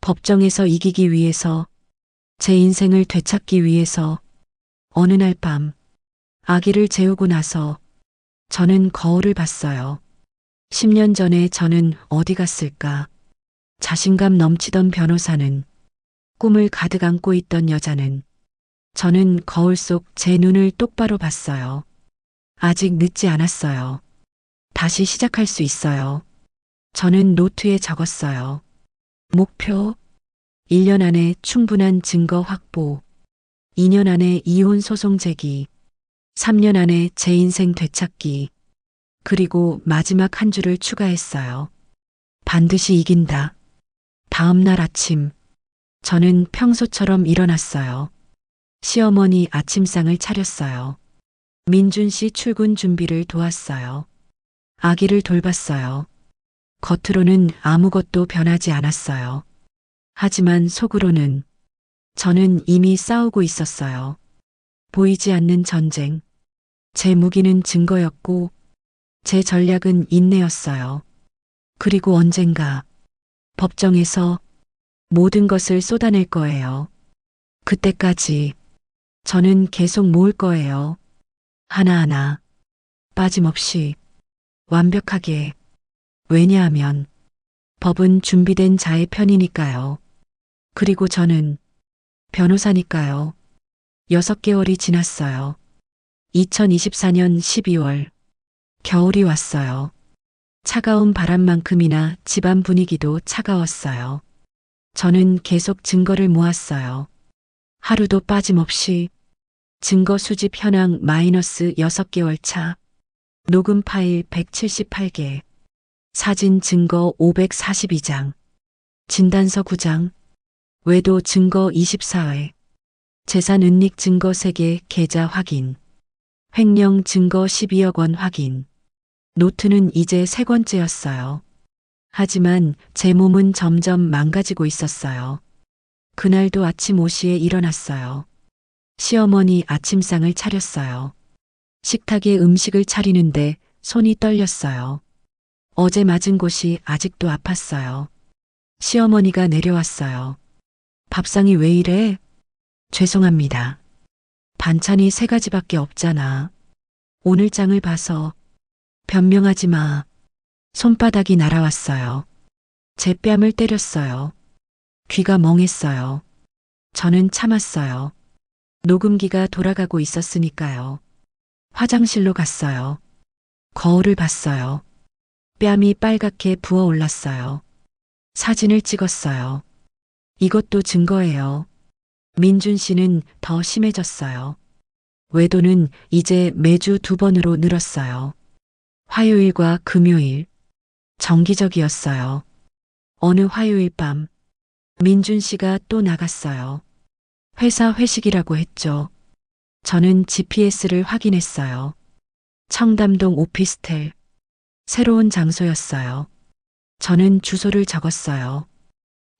Speaker 1: 법정에서 이기기 위해서, 제 인생을 되찾기 위해서. 어느 날 밤, 아기를 재우고 나서 저는 거울을 봤어요. 10년 전에 저는 어디 갔을까? 자신감 넘치던 변호사는, 꿈을 가득 안고 있던 여자는. 저는 거울 속 제 눈을 똑바로 봤어요. 아직 늦지 않았어요. 다시 시작할 수 있어요. 저는 노트에 적었어요. 목표, 1년 안에 충분한 증거 확보, 2년 안에 이혼 소송 제기, 3년 안에 제 인생 되찾기, 그리고 마지막 한 줄을 추가했어요. 반드시 이긴다. 다음 날 아침, 저는 평소처럼 일어났어요. 시어머니 아침상을 차렸어요. 민준 씨 출근 준비를 도왔어요. 아기를 돌봤어요. 겉으로는 아무것도 변하지 않았어요. 하지만 속으로는 저는 이미 싸우고 있었어요. 보이지 않는 전쟁. 제 무기는 증거였고 제 전략은 인내였어요. 그리고 언젠가 법정에서 모든 것을 쏟아낼 거예요. 그때까지 저는 계속 모을 거예요. 하나하나. 빠짐없이. 완벽하게. 왜냐하면 법은 준비된 자의 편이니까요. 그리고 저는 변호사니까요. 6개월이 지났어요. 2024년 12월. 겨울이 왔어요. 차가운 바람만큼이나 집안 분위기도 차가웠어요. 저는 계속 증거를 모았어요. 하루도 빠짐없이. 증거 수집 현황 마이너스 6개월 차. 녹음 파일 178개. 사진 증거 542장. 진단서 9장. 외도 증거 24회. 재산 은닉 증거 3개 계좌 확인. 횡령 증거 12억 원 확인. 노트는 이제 3권째였어요. 하지만 제 몸은 점점 망가지고 있었어요. 그날도 아침 5시에 일어났어요. 시어머니 아침상을 차렸어요. 식탁에 음식을 차리는데 손이 떨렸어요. 어제 맞은 곳이 아직도 아팠어요. 시어머니가 내려왔어요. 밥상이 왜 이래? 죄송합니다. 반찬이 3가지밖에 없잖아. 오늘 장을 봐서. 변명하지 마. 손바닥이 날아왔어요. 제 뺨을 때렸어요. 귀가 멍했어요. 저는 참았어요. 녹음기가 돌아가고 있었으니까요. 화장실로 갔어요. 거울을 봤어요. 뺨이 빨갛게 부어올랐어요. 사진을 찍었어요. 이것도 증거예요. 민준 씨는 더 심해졌어요. 외도는 이제 매주 2번으로 늘었어요. 화요일과 금요일. 정기적이었어요. 어느 화요일 밤 민준 씨가 또 나갔어요. 회사 회식이라고 했죠. 저는 GPS를 확인했어요. 청담동 오피스텔. 새로운 장소였어요. 저는 주소를 적었어요.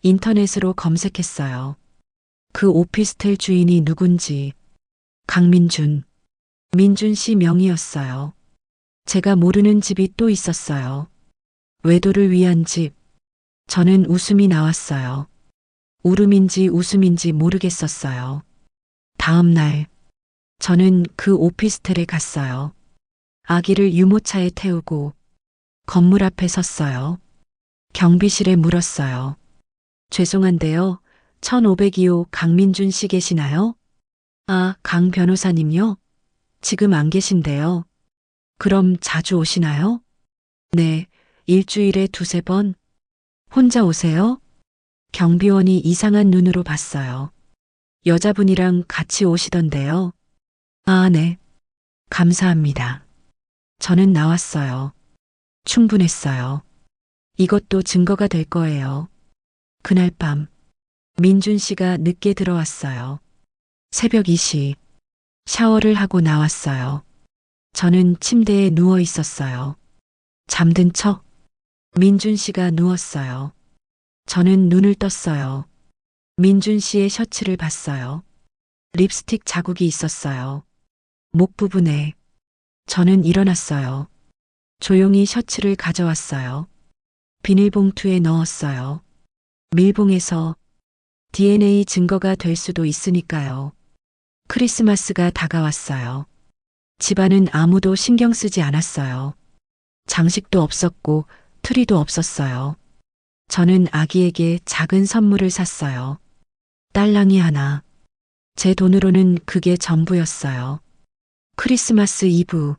Speaker 1: 인터넷으로 검색했어요. 그 오피스텔 주인이 누군지. 강민준. 민준 씨 명의였어요. 제가 모르는 집이 또 있었어요. 외도를 위한 집. 저는 웃음이 나왔어요. 울음인지 웃음인지 모르겠었어요. 다음 날, 저는 그 오피스텔에 갔어요. 아기를 유모차에 태우고 건물 앞에 섰어요. 경비실에 물었어요. 죄송한데요. 1502호 강민준 씨 계시나요? 아, 강 변호사님요? 지금 안 계신데요. 그럼 자주 오시나요? 네, 일주일에 2~3번. 혼자 오세요? 경비원이 이상한 눈으로 봤어요. 여자분이랑 같이 오시던데요. 아, 네. 감사합니다. 저는 나왔어요. 충분했어요. 이것도 증거가 될 거예요. 그날 밤, 민준 씨가 늦게 들어왔어요. 새벽 2시. 샤워를 하고 나왔어요. 저는 침대에 누워 있었어요. 잠든 척. 민준 씨가 누웠어요. 저는 눈을 떴어요. 민준 씨의 셔츠를 봤어요. 립스틱 자국이 있었어요. 목 부분에. 저는 일어났어요. 조용히 셔츠를 가져왔어요. 비닐봉투에 넣었어요. 밀봉해서 DNA 증거가 될 수도 있으니까요. 크리스마스가 다가왔어요. 집안은 아무도 신경 쓰지 않았어요. 장식도 없었고 트리도 없었어요. 저는 아기에게 작은 선물을 샀어요. 딸랑이 하나. 제 돈으로는 그게 전부였어요. 크리스마스 이브.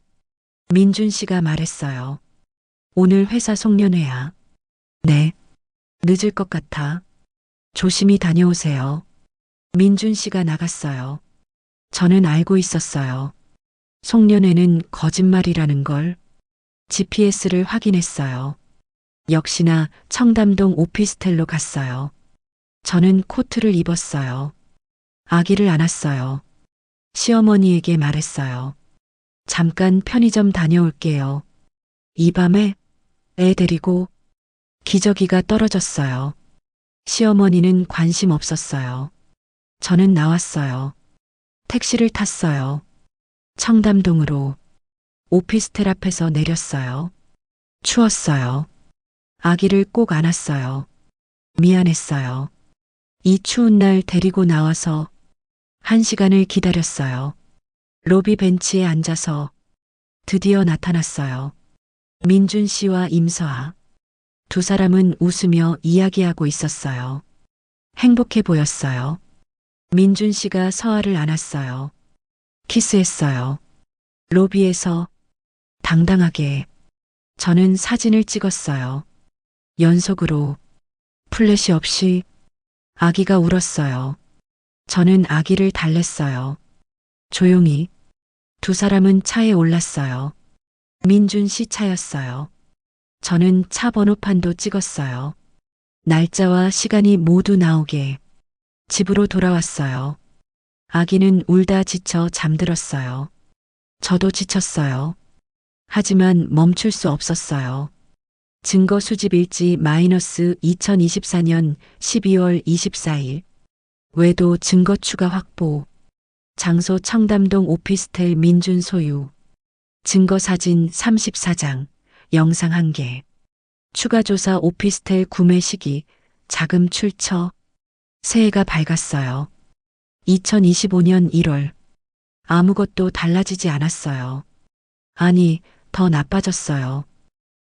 Speaker 1: 민준 씨가 말했어요. 오늘 회사 송년회야. 네. 늦을 것 같아. 조심히 다녀오세요. 민준 씨가 나갔어요. 저는 알고 있었어요. 송년회는 거짓말이라는 걸. GPS를 확인했어요. 역시나 청담동 오피스텔로 갔어요. 저는 코트를 입었어요. 아기를 안았어요. 시어머니에게 말했어요. 잠깐 편의점 다녀올게요. 이 밤에 애 데리고. 기저귀가 떨어졌어요. 시어머니는 관심 없었어요. 저는 나왔어요. 택시를 탔어요. 청담동으로. 오피스텔 앞에서 내렸어요. 추웠어요. 아기를 꼭 안았어요. 미안했어요. 이 추운 날 데리고 나와서 1시간을 기다렸어요. 로비 벤치에 앉아서 드디어 나타났어요. 민준 씨와 임서아. 두 사람은 웃으며 이야기하고 있었어요. 행복해 보였어요. 민준 씨가 서아를 안았어요. 키스했어요. 로비에서 당당하게. 저는 사진을 찍었어요. 연속으로 플래시 없이. 아기가 울었어요. 저는 아기를 달랬어요. 조용히. 두 사람은 차에 올랐어요. 민준 씨 차였어요. 저는 차 번호판도 찍었어요. 날짜와 시간이 모두 나오게. 집으로 돌아왔어요. 아기는 울다 지쳐 잠들었어요. 저도 지쳤어요. 하지만 멈출 수 없었어요. 증거 수집 일지 마이너스 2024년 12월 24일. 외도 증거 추가 확보. 장소 청담동 오피스텔 민준 소유. 증거 사진 34장, 영상 1개. 추가 조사 오피스텔 구매 시기, 자금 출처. 새해가 밝았어요. 2025년 1월. 아무것도 달라지지 않았어요. 아니, 더 나빠졌어요.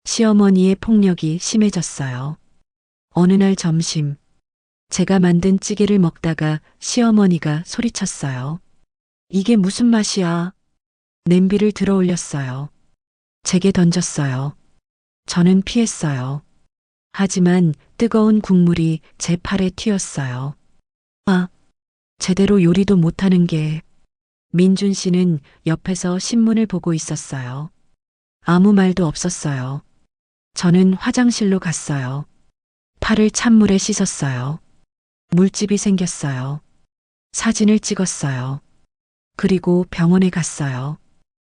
Speaker 1: 시어머니의 폭력이 심해졌어요. 어느 날 점심, 제가 만든 찌개를 먹다가 시어머니가 소리쳤어요. 이게 무슨 맛이야? 냄비를 들어 올렸어요. 제게 던졌어요. 저는 피했어요. 하지만 뜨거운 국물이 제 팔에 튀었어요. 아, 제대로 요리도 못하는 게. 민준 씨는 옆에서 신문을 보고 있었어요. 아무 말도 없었어요. 저는 화장실로 갔어요. 팔을 찬물에 씻었어요. 물집이 생겼어요. 사진을 찍었어요. 그리고 병원에 갔어요.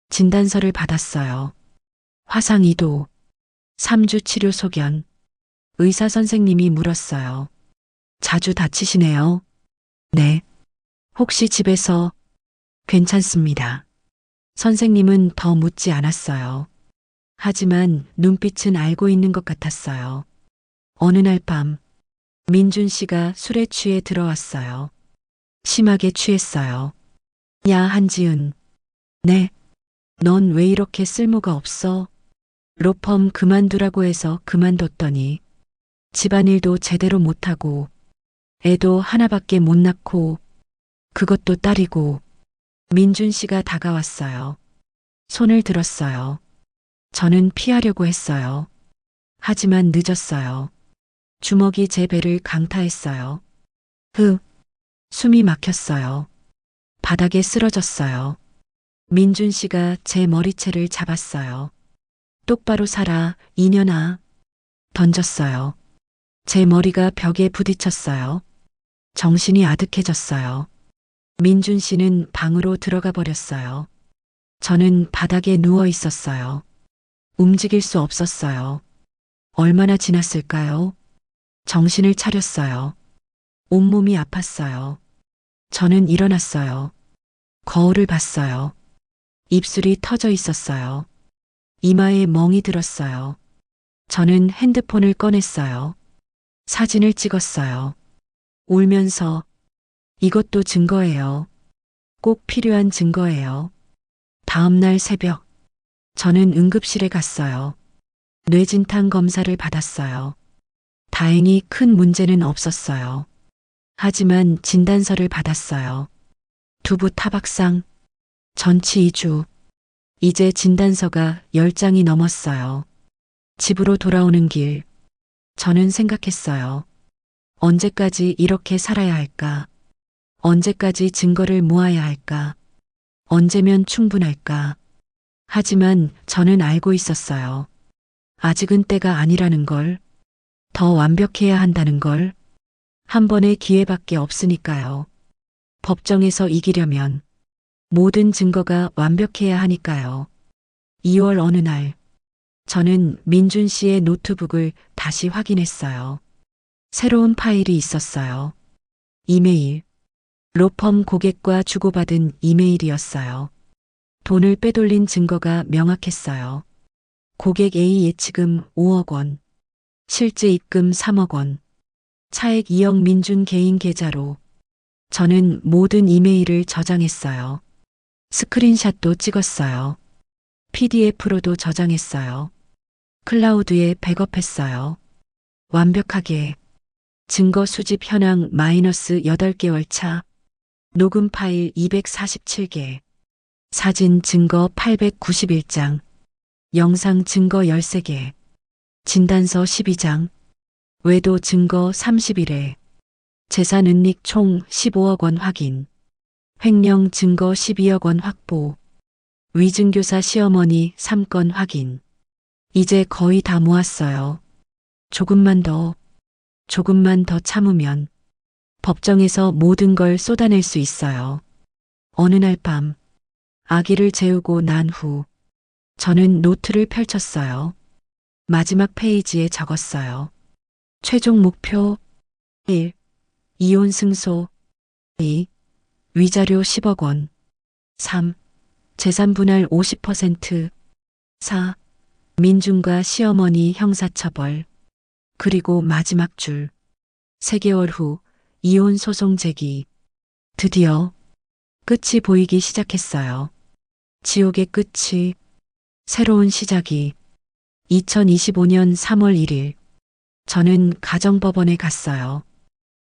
Speaker 1: 진단서를 받았어요. 화상 2도, 3주 치료 소견. 의사 선생님이 물었어요. 자주 다치시네요. 네. 혹시 집에서 괜찮습니다. 선생님은 더 묻지 않았어요. 하지만 눈빛은 알고 있는 것 같았어요. 어느 날 밤, 민준 씨가 술에 취해 들어왔어요. 심하게 취했어요. 야, 한지은. 네. 넌 왜 이렇게 쓸모가 없어? 로펌 그만두라고 해서 그만뒀더니 집안일도 제대로 못하고 애도 하나밖에 못 낳고 그것도 딸이고. 민준 씨가 다가왔어요. 손을 들었어요. 저는 피하려고 했어요. 하지만 늦었어요. 주먹이 제 배를 강타했어요. 숨이 막혔어요. 바닥에 쓰러졌어요. 민준 씨가 제 머리채를 잡았어요. 똑바로 살아, 이년아. 던졌어요. 제 머리가 벽에 부딪혔어요. 정신이 아득해졌어요. 민준 씨는 방으로 들어가 버렸어요. 저는 바닥에 누워 있었어요. 움직일 수 없었어요. 얼마나 지났을까요? 정신을 차렸어요. 온몸이 아팠어요. 저는 일어났어요. 거울을 봤어요. 입술이 터져 있었어요. 이마에 멍이 들었어요. 저는 핸드폰을 꺼냈어요. 사진을 찍었어요. 울면서 이것도 증거예요. 꼭 필요한 증거예요. 다음 날 새벽, 저는 응급실에 갔어요. 뇌진탕 검사를 받았어요. 다행히 큰 문제는 없었어요. 하지만 진단서를 받았어요. 두부 타박상, 전치 2주. 이제 진단서가 10장이 넘었어요. 집으로 돌아오는 길, 저는 생각했어요. 언제까지 이렇게 살아야 할까? 언제까지 증거를 모아야 할까? 언제면 충분할까? 하지만 저는 알고 있었어요. 아직은 때가 아니라는 걸, 더 완벽해야 한다는 걸. 한 번의 기회밖에 없으니까요. 법정에서 이기려면 모든 증거가 완벽해야 하니까요. 2월 어느 날, 저는 민준 씨의 노트북을 다시 확인했어요. 새로운 파일이 있었어요. 이메일. 로펌 고객과 주고받은 이메일이었어요. 돈을 빼돌린 증거가 명확했어요. 고객 A 예치금 5억 원, 실제 입금 3억 원, 차액 2억 민준 개인 계좌로. 저는 모든 이메일을 저장했어요. 스크린샷도 찍었어요. PDF로도 저장했어요. 클라우드에 백업했어요. 완벽하게. 증거 수집 현황 -8개월 차. 녹음 파일 247개. 사진 증거 891장. 영상 증거 13개. 진단서 12장. 외도 증거 31회. 재산 은닉 총 15억 원 확인. 횡령 증거 12억 원 확보. 위증교사 시어머니 3건 확인. 이제 거의 다 모았어요. 조금만 더 참으면 법정에서 모든 걸 쏟아낼 수 있어요. 어느 날 밤, 아기를 재우고 난 후, 저는 노트를 펼쳤어요. 마지막 페이지에 적었어요. 최종 목표 1. 이혼 승소 2. 위자료 10억 원 3. 재산 분할 50% 4. 민준과 시어머니 형사처벌. 그리고 마지막 줄. 3개월 후 이혼 소송 제기. 드디어 끝이 보이기 시작했어요. 지옥의 끝이, 새로운 시작이. 2025년 3월 1일. 저는 가정법원에 갔어요.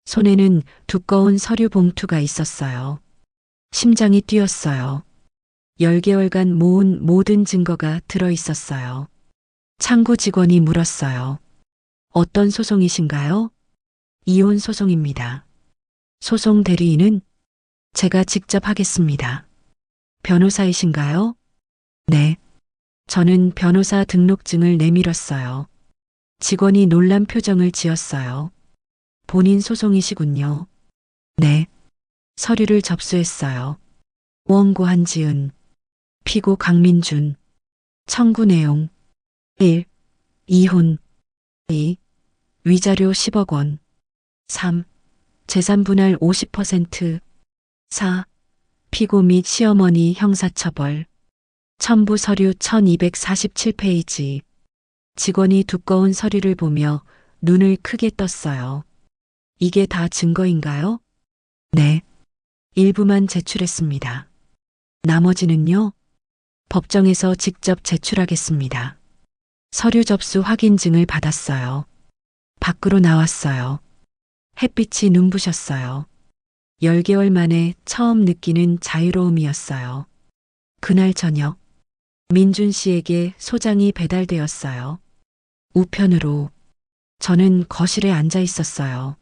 Speaker 1: 손에는 두꺼운 서류 봉투가 있었어요. 심장이 뛰었어요. 10개월간 모은 모든 증거가 들어 있었어요. 창구 직원이 물었어요. 어떤 소송이신가요? 이혼 소송입니다. 소송 대리인은 제가 직접 하겠습니다. 변호사이신가요? 네. 저는 변호사 등록증을 내밀었어요. 직원이 놀란 표정을 지었어요. 본인 소송이시군요. 네. 서류를 접수했어요. 원고 한지은, 피고 강민준. 청구 내용 1. 이혼 2. 위자료 10억 원 3. 재산 분할 50% 4. 피고 및 시어머니 형사처벌. 첨부 서류 1247페이지. 직원이 두꺼운 서류를 보며 눈을 크게 떴어요. 이게 다 증거인가요? 네. 일부만 제출했습니다. 나머지는요? 법정에서 직접 제출하겠습니다. 서류 접수 확인증을 받았어요. 밖으로 나왔어요. 햇빛이 눈부셨어요. 10개월 만에 처음 느끼는 자유로움이었어요. 그날 저녁, 민준 씨에게 소장이 배달되었어요. 우편으로. 저는 거실에 앉아 있었어요.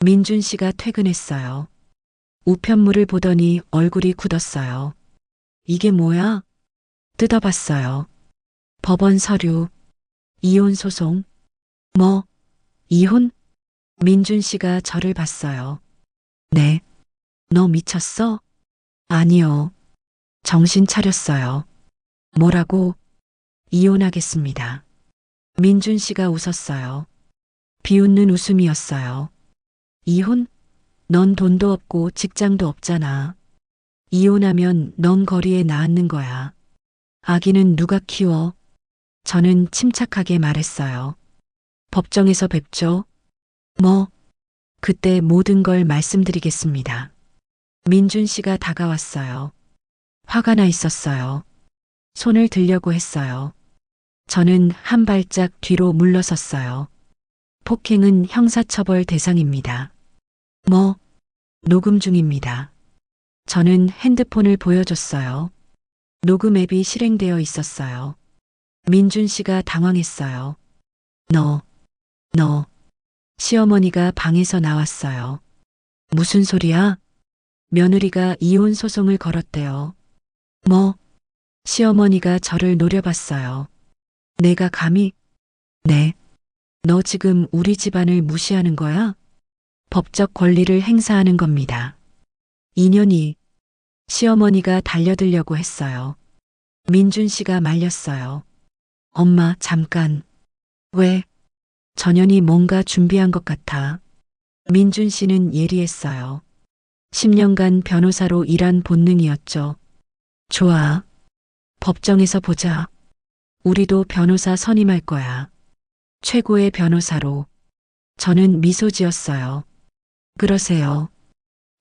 Speaker 1: 민준 씨가 퇴근했어요. 우편물을 보더니 얼굴이 굳었어요. 이게 뭐야? 뜯어봤어요. 법원 서류. 이혼 소송. 뭐? 이혼? 민준 씨가 저를 봤어요. 네. 너 미쳤어? 아니요. 정신 차렸어요. 뭐라고? 이혼하겠습니다. 민준 씨가 웃었어요. 비웃는 웃음이었어요. 이혼? 넌 돈도 없고 직장도 없잖아. 이혼하면 넌 거리에 나앉는 거야. 아기는 누가 키워? 저는 침착하게 말했어요. 법정에서 뵙죠. 뭐? 그때 모든 걸 말씀드리겠습니다. 민준 씨가 다가왔어요. 화가 나 있었어요. 손을 들려고 했어요. 저는 한 발짝 뒤로 물러섰어요. 폭행은 형사처벌 대상입니다. 뭐? 녹음 중입니다. 저는 핸드폰을 보여줬어요. 녹음 앱이 실행되어 있었어요. 민준 씨가 당황했어요. 너. 시어머니가 방에서 나왔어요. 무슨 소리야? 며느리가 이혼 소송을 걸었대요. 뭐? 시어머니가 저를 노려봤어요. 내가 감히? 네. 너 지금 우리 집안을 무시하는 거야? 법적 권리를 행사하는 겁니다. 2년이. 시어머니가 달려들려고 했어요. 민준 씨가 말렸어요. 엄마, 잠깐. 왜? 전현이 뭔가 준비한 것 같아. 민준 씨는 예리했어요. 10년간 변호사로 일한 본능이었죠. 좋아. 법정에서 보자. 우리도 변호사 선임할 거야. 최고의 변호사로. 저는 미소 지었어요. 그러세요.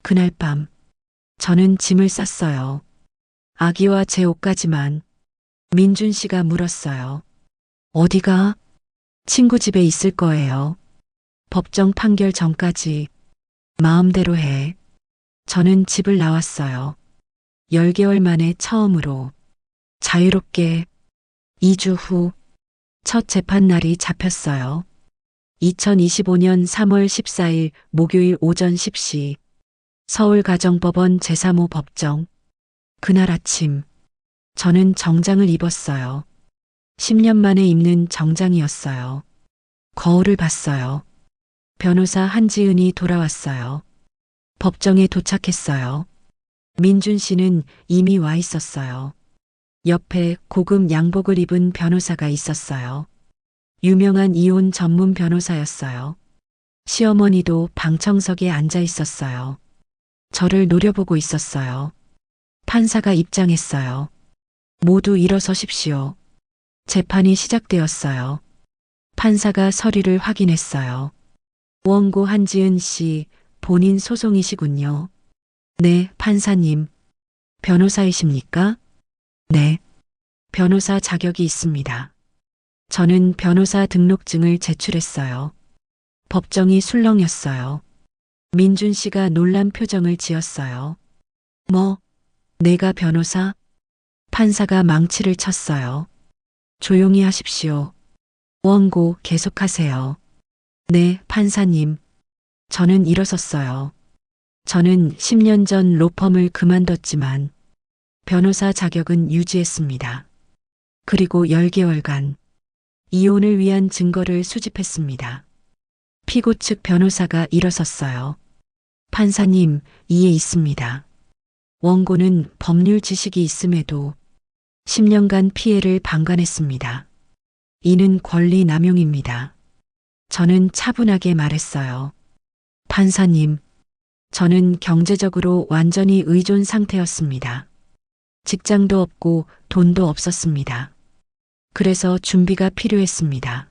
Speaker 1: 그날 밤 저는 짐을 쌌어요. 아기와 제 옷까지만. 민준 씨가 물었어요. 어디가? 친구 집에 있을 거예요. 법정 판결 전까지 마음대로 해. 저는 집을 나왔어요. 10개월 만에 처음으로 자유롭게 2주 후 첫 재판 날이 잡혔어요. 2025년 3월 14일 목요일 오전 10시 서울가정법원 제3호 법정. 그날 아침 저는 정장을 입었어요. 10년 만에 입는 정장이었어요. 거울을 봤어요. 변호사 한지은이 돌아왔어요. 법정에 도착했어요. 민준 씨는 이미 와 있었어요. 옆에 고급 양복을 입은 변호사가 있었어요. 유명한 이혼 전문 변호사였어요. 시어머니도 방청석에 앉아 있었어요. 저를 노려보고 있었어요. 판사가 입장했어요. 모두 일어서십시오. 재판이 시작되었어요. 판사가 서류를 확인했어요. 원고 한지은 씨, 본인 소송이시군요. 네, 판사님. 변호사이십니까? 네. 변호사 자격이 있습니다. 저는 변호사 등록증을 제출했어요. 법정이 술렁였어요. 민준 씨가 놀란 표정을 지었어요. 뭐, 내가 변호사? 판사가 망치를 쳤어요. 조용히 하십시오. 원고 계속하세요. 네, 판사님. 저는 일어섰어요. 저는 10년 전 로펌을 그만뒀지만 변호사 자격은 유지했습니다. 그리고 10개월간 이혼을 위한 증거를 수집했습니다. 피고 측 변호사가 일어섰어요. 판사님, 이해 있습니다. 원고는 법률 지식이 있음에도 10년간 피해를 방관했습니다. 이는 권리 남용입니다. 저는 차분하게 말했어요. 판사님, 저는 경제적으로 완전히 의존 상태였습니다. 직장도 없고 돈도 없었습니다. 그래서 준비가 필요했습니다.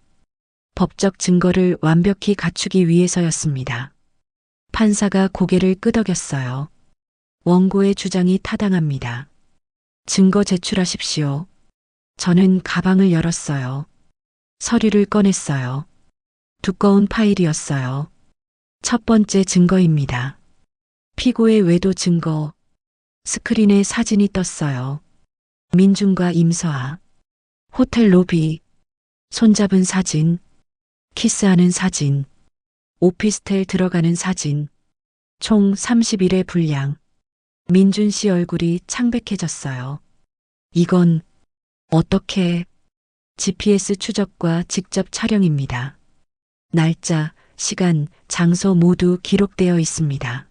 Speaker 1: 법적 증거를 완벽히 갖추기 위해서였습니다. 판사가 고개를 끄덕였어요. 원고의 주장이 타당합니다. 증거 제출하십시오. 저는 가방을 열었어요. 서류를 꺼냈어요. 두꺼운 파일이었어요. 첫 번째 증거입니다. 피고의 외도 증거. 스크린에 사진이 떴어요. 민준과 임서아. 호텔 로비. 손잡은 사진. 키스하는 사진. 오피스텔 들어가는 사진. 총 30일의 분량. 민준 씨 얼굴이 창백해졌어요. 이건 어떻게? GPS 추적과 직접 촬영입니다. 날짜, 시간, 장소 모두 기록되어 있습니다.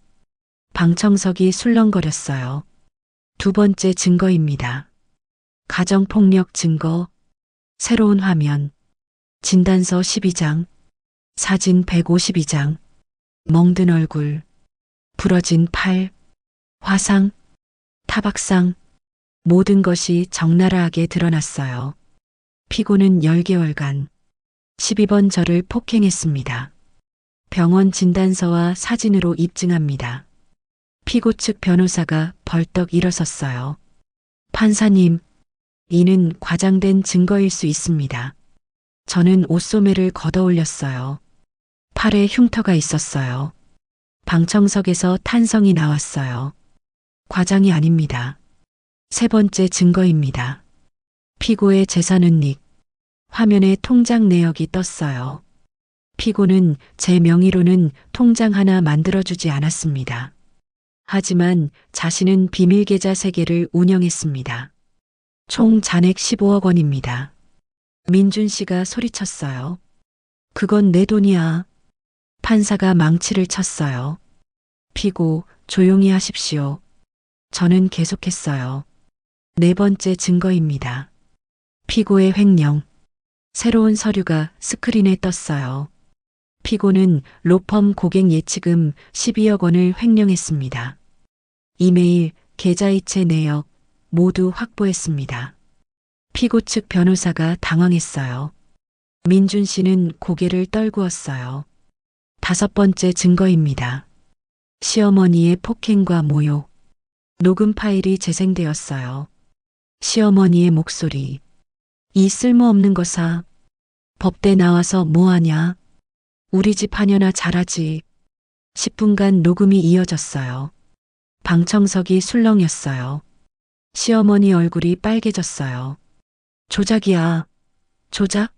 Speaker 1: 방청석이 술렁거렸어요. 두 번째 증거입니다. 가정폭력 증거. 새로운 화면. 진단서 12장. 사진 152장. 멍든 얼굴. 부러진 팔. 화상. 타박상. 모든 것이 적나라하게 드러났어요. 피고는 10개월간 12번 저를 폭행했습니다. 병원 진단서와 사진으로 입증합니다. 피고 측 변호사가 벌떡 일어섰어요. 판사님, 이는 과장된 증거일 수 있습니다. 저는 옷소매를 걷어올렸어요. 팔에 흉터가 있었어요. 방청석에서 탄성이 나왔어요. 과장이 아닙니다. 세 번째 증거입니다. 피고의 재산은닉. 화면에 통장 내역이 떴어요. 피고는 제 명의로는 통장 하나 만들어주지 않았습니다. 하지만 자신은 비밀 계좌 3개를 운영했습니다. 총 잔액 15억 원입니다. 민준 씨가 소리쳤어요. 그건 내 돈이야. 판사가 망치를 쳤어요. 피고, 조용히 하십시오. 저는 계속했어요. 네 번째 증거입니다. 피고의 횡령. 새로운 서류가 스크린에 떴어요. 피고는 로펌 고객 예치금 12억 원을 횡령했습니다. 이메일, 계좌이체 내역 모두 확보했습니다. 피고 측 변호사가 당황했어요. 민준 씨는 고개를 떨구었어요. 다섯 번째 증거입니다. 시어머니의 폭행과 모욕. 녹음 파일이 재생되었어요. 시어머니의 목소리. 이 쓸모없는 거사. 법대 나와서 뭐하냐? 우리 집 하녀나 잘하지. 10분간 녹음이 이어졌어요. 방청석이 술렁였어요. 시어머니 얼굴이 빨개졌어요. 조작이야. 조작?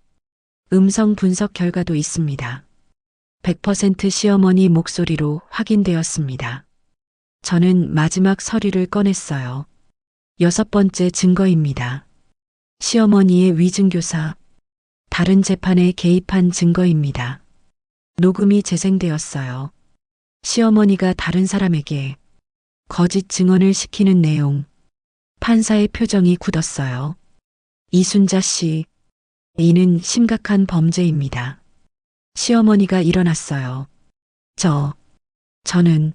Speaker 1: 음성 분석 결과도 있습니다. 100% 시어머니 목소리로 확인되었습니다. 저는 마지막 서류를 꺼냈어요. 6번째 증거입니다. 시어머니의 위증교사. 다른 재판에 개입한 증거입니다. 녹음이 재생되었어요. 시어머니가 다른 사람에게 거짓 증언을 시키는 내용. 판사의 표정이 굳었어요. 이순자 씨, 이는 심각한 범죄입니다. 시어머니가 일어났어요. 저는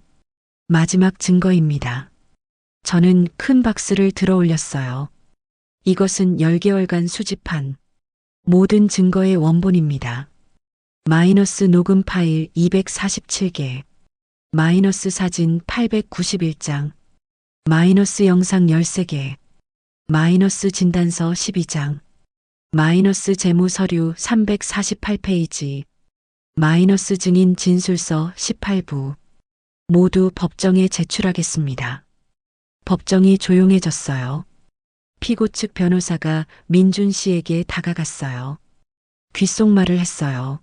Speaker 1: 마지막 증거입니다. 저는 큰 박스를 들어 올렸어요. 이것은 10개월간 수집한 모든 증거의 원본입니다. 마이너스 녹음 파일 247개, 마이너스 사진 891장, 마이너스 영상 13개, 마이너스 진단서 12장, 마이너스 재무 서류 348페이지, 마이너스 증인 진술서 18부. 모두 법정에 제출하겠습니다. 법정이 조용해졌어요. 피고 측 변호사가 민준 씨에게 다가갔어요. 귓속말을 했어요.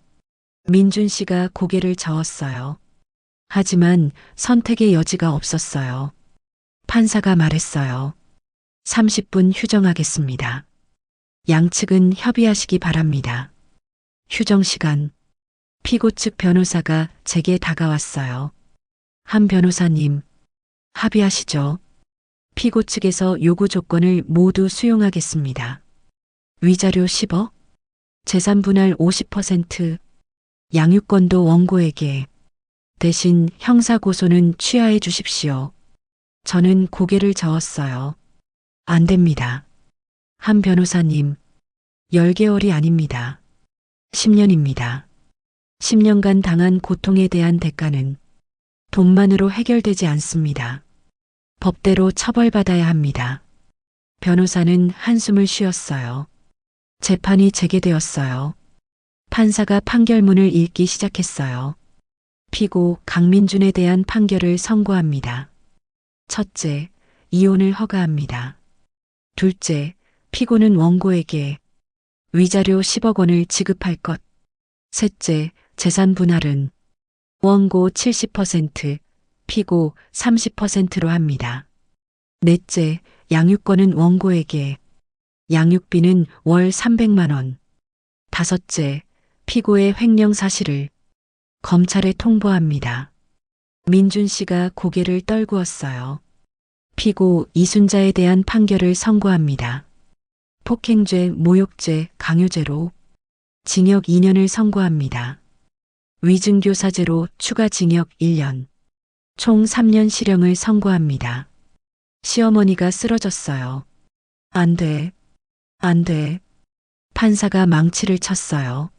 Speaker 1: 민준 씨가 고개를 저었어요. 하지만 선택의 여지가 없었어요. 판사가 말했어요. 30분 휴정하겠습니다. 양측은 협의하시기 바랍니다. 휴정 시간. 피고 측 변호사가 제게 다가왔어요. 한 변호사님, 합의하시죠. 피고 측에서 요구 조건을 모두 수용하겠습니다. 위자료 10억, 재산 분할 50%, 양육권도 원고에게, 대신 형사고소는 취하해 주십시오. 저는 고개를 저었어요. 안 됩니다. 한 변호사님, 10개월이 아닙니다. 10년입니다. 10년간 당한 고통에 대한 대가는 돈만으로 해결되지 않습니다. 법대로 처벌받아야 합니다. 변호사는 한숨을 쉬었어요. 재판이 재개되었어요. 판사가 판결문을 읽기 시작했어요. 피고 강민준에 대한 판결을 선고합니다. 첫째, 이혼을 허가합니다. 둘째, 피고는 원고에게 위자료 10억 원을 지급할 것. 셋째, 재산 분할은 원고 70%, 피고 30%로 합니다. 넷째, 양육권은 원고에게, 양육비는 월 300만 원. 다섯째, 피고의 횡령 사실을 검찰에 통보합니다. 민준 씨가 고개를 떨구었어요. 피고 이순자에 대한 판결을 선고합니다. 폭행죄, 모욕죄, 강요죄로 징역 2년을 선고합니다. 위증교사죄로 추가 징역 1년, 총 3년 실형을 선고합니다. 시어머니가 쓰러졌어요. 안 돼, 안 돼. 판사가 망치를 쳤어요.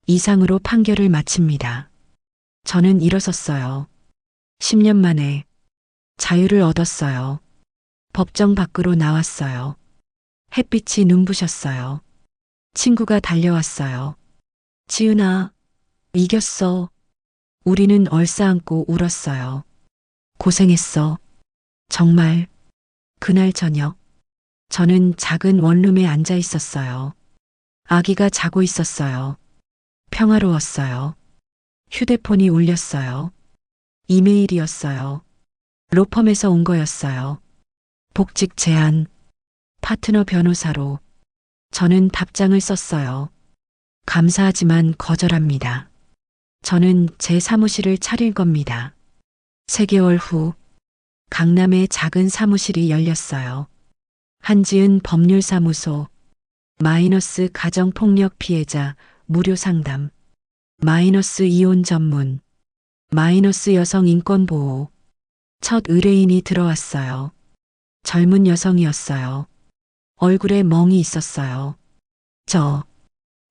Speaker 1: 이상으로 판결을 마칩니다. 저는 일어섰어요. 10년 만에 자유를 얻었어요. 법정 밖으로 나왔어요. 햇빛이 눈부셨어요. 친구가 달려왔어요. 지은아, 이겼어. 우리는 얼싸안고 울었어요. 고생했어. 정말. 그날 저녁, 저는 작은 원룸에 앉아 있었어요. 아기가 자고 있었어요. 평화로웠어요. 휴대폰이 울렸어요. 이메일이었어요. 로펌에서 온 거였어요. 복직 제안. 파트너 변호사로. 저는 답장을 썼어요. 감사하지만 거절합니다. 저는 제 사무실을 차릴 겁니다. 3개월 후 강남의 작은 사무실이 열렸어요. 한지은 법률사무소, 마이너스 가정폭력 피해자 무료 상담, 마이너스 이혼 전문, 마이너스 여성 인권 보호. 첫 의뢰인이 들어왔어요. 젊은 여성이었어요. 얼굴에 멍이 있었어요. 저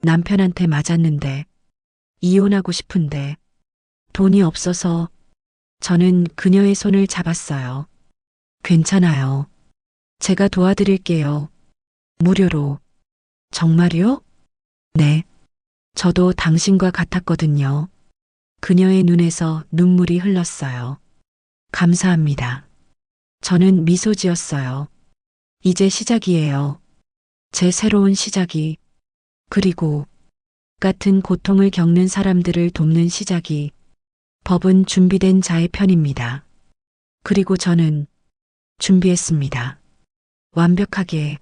Speaker 1: 남편한테 맞았는데 이혼하고 싶은데 돈이 없어서 저는 그녀의 손을 잡았어요. 괜찮아요. 제가 도와드릴게요. 무료로. 정말요? 네. 저도 당신과 같았거든요. 그녀의 눈에서 눈물이 흘렀어요. 감사합니다. 저는 미소 지었어요. 이제 시작이에요. 제 새로운 시작이. 그리고 같은 고통을 겪는 사람들을 돕는 시작이. 법은 준비된 자의 편입니다. 그리고 저는 준비했습니다. 완벽하게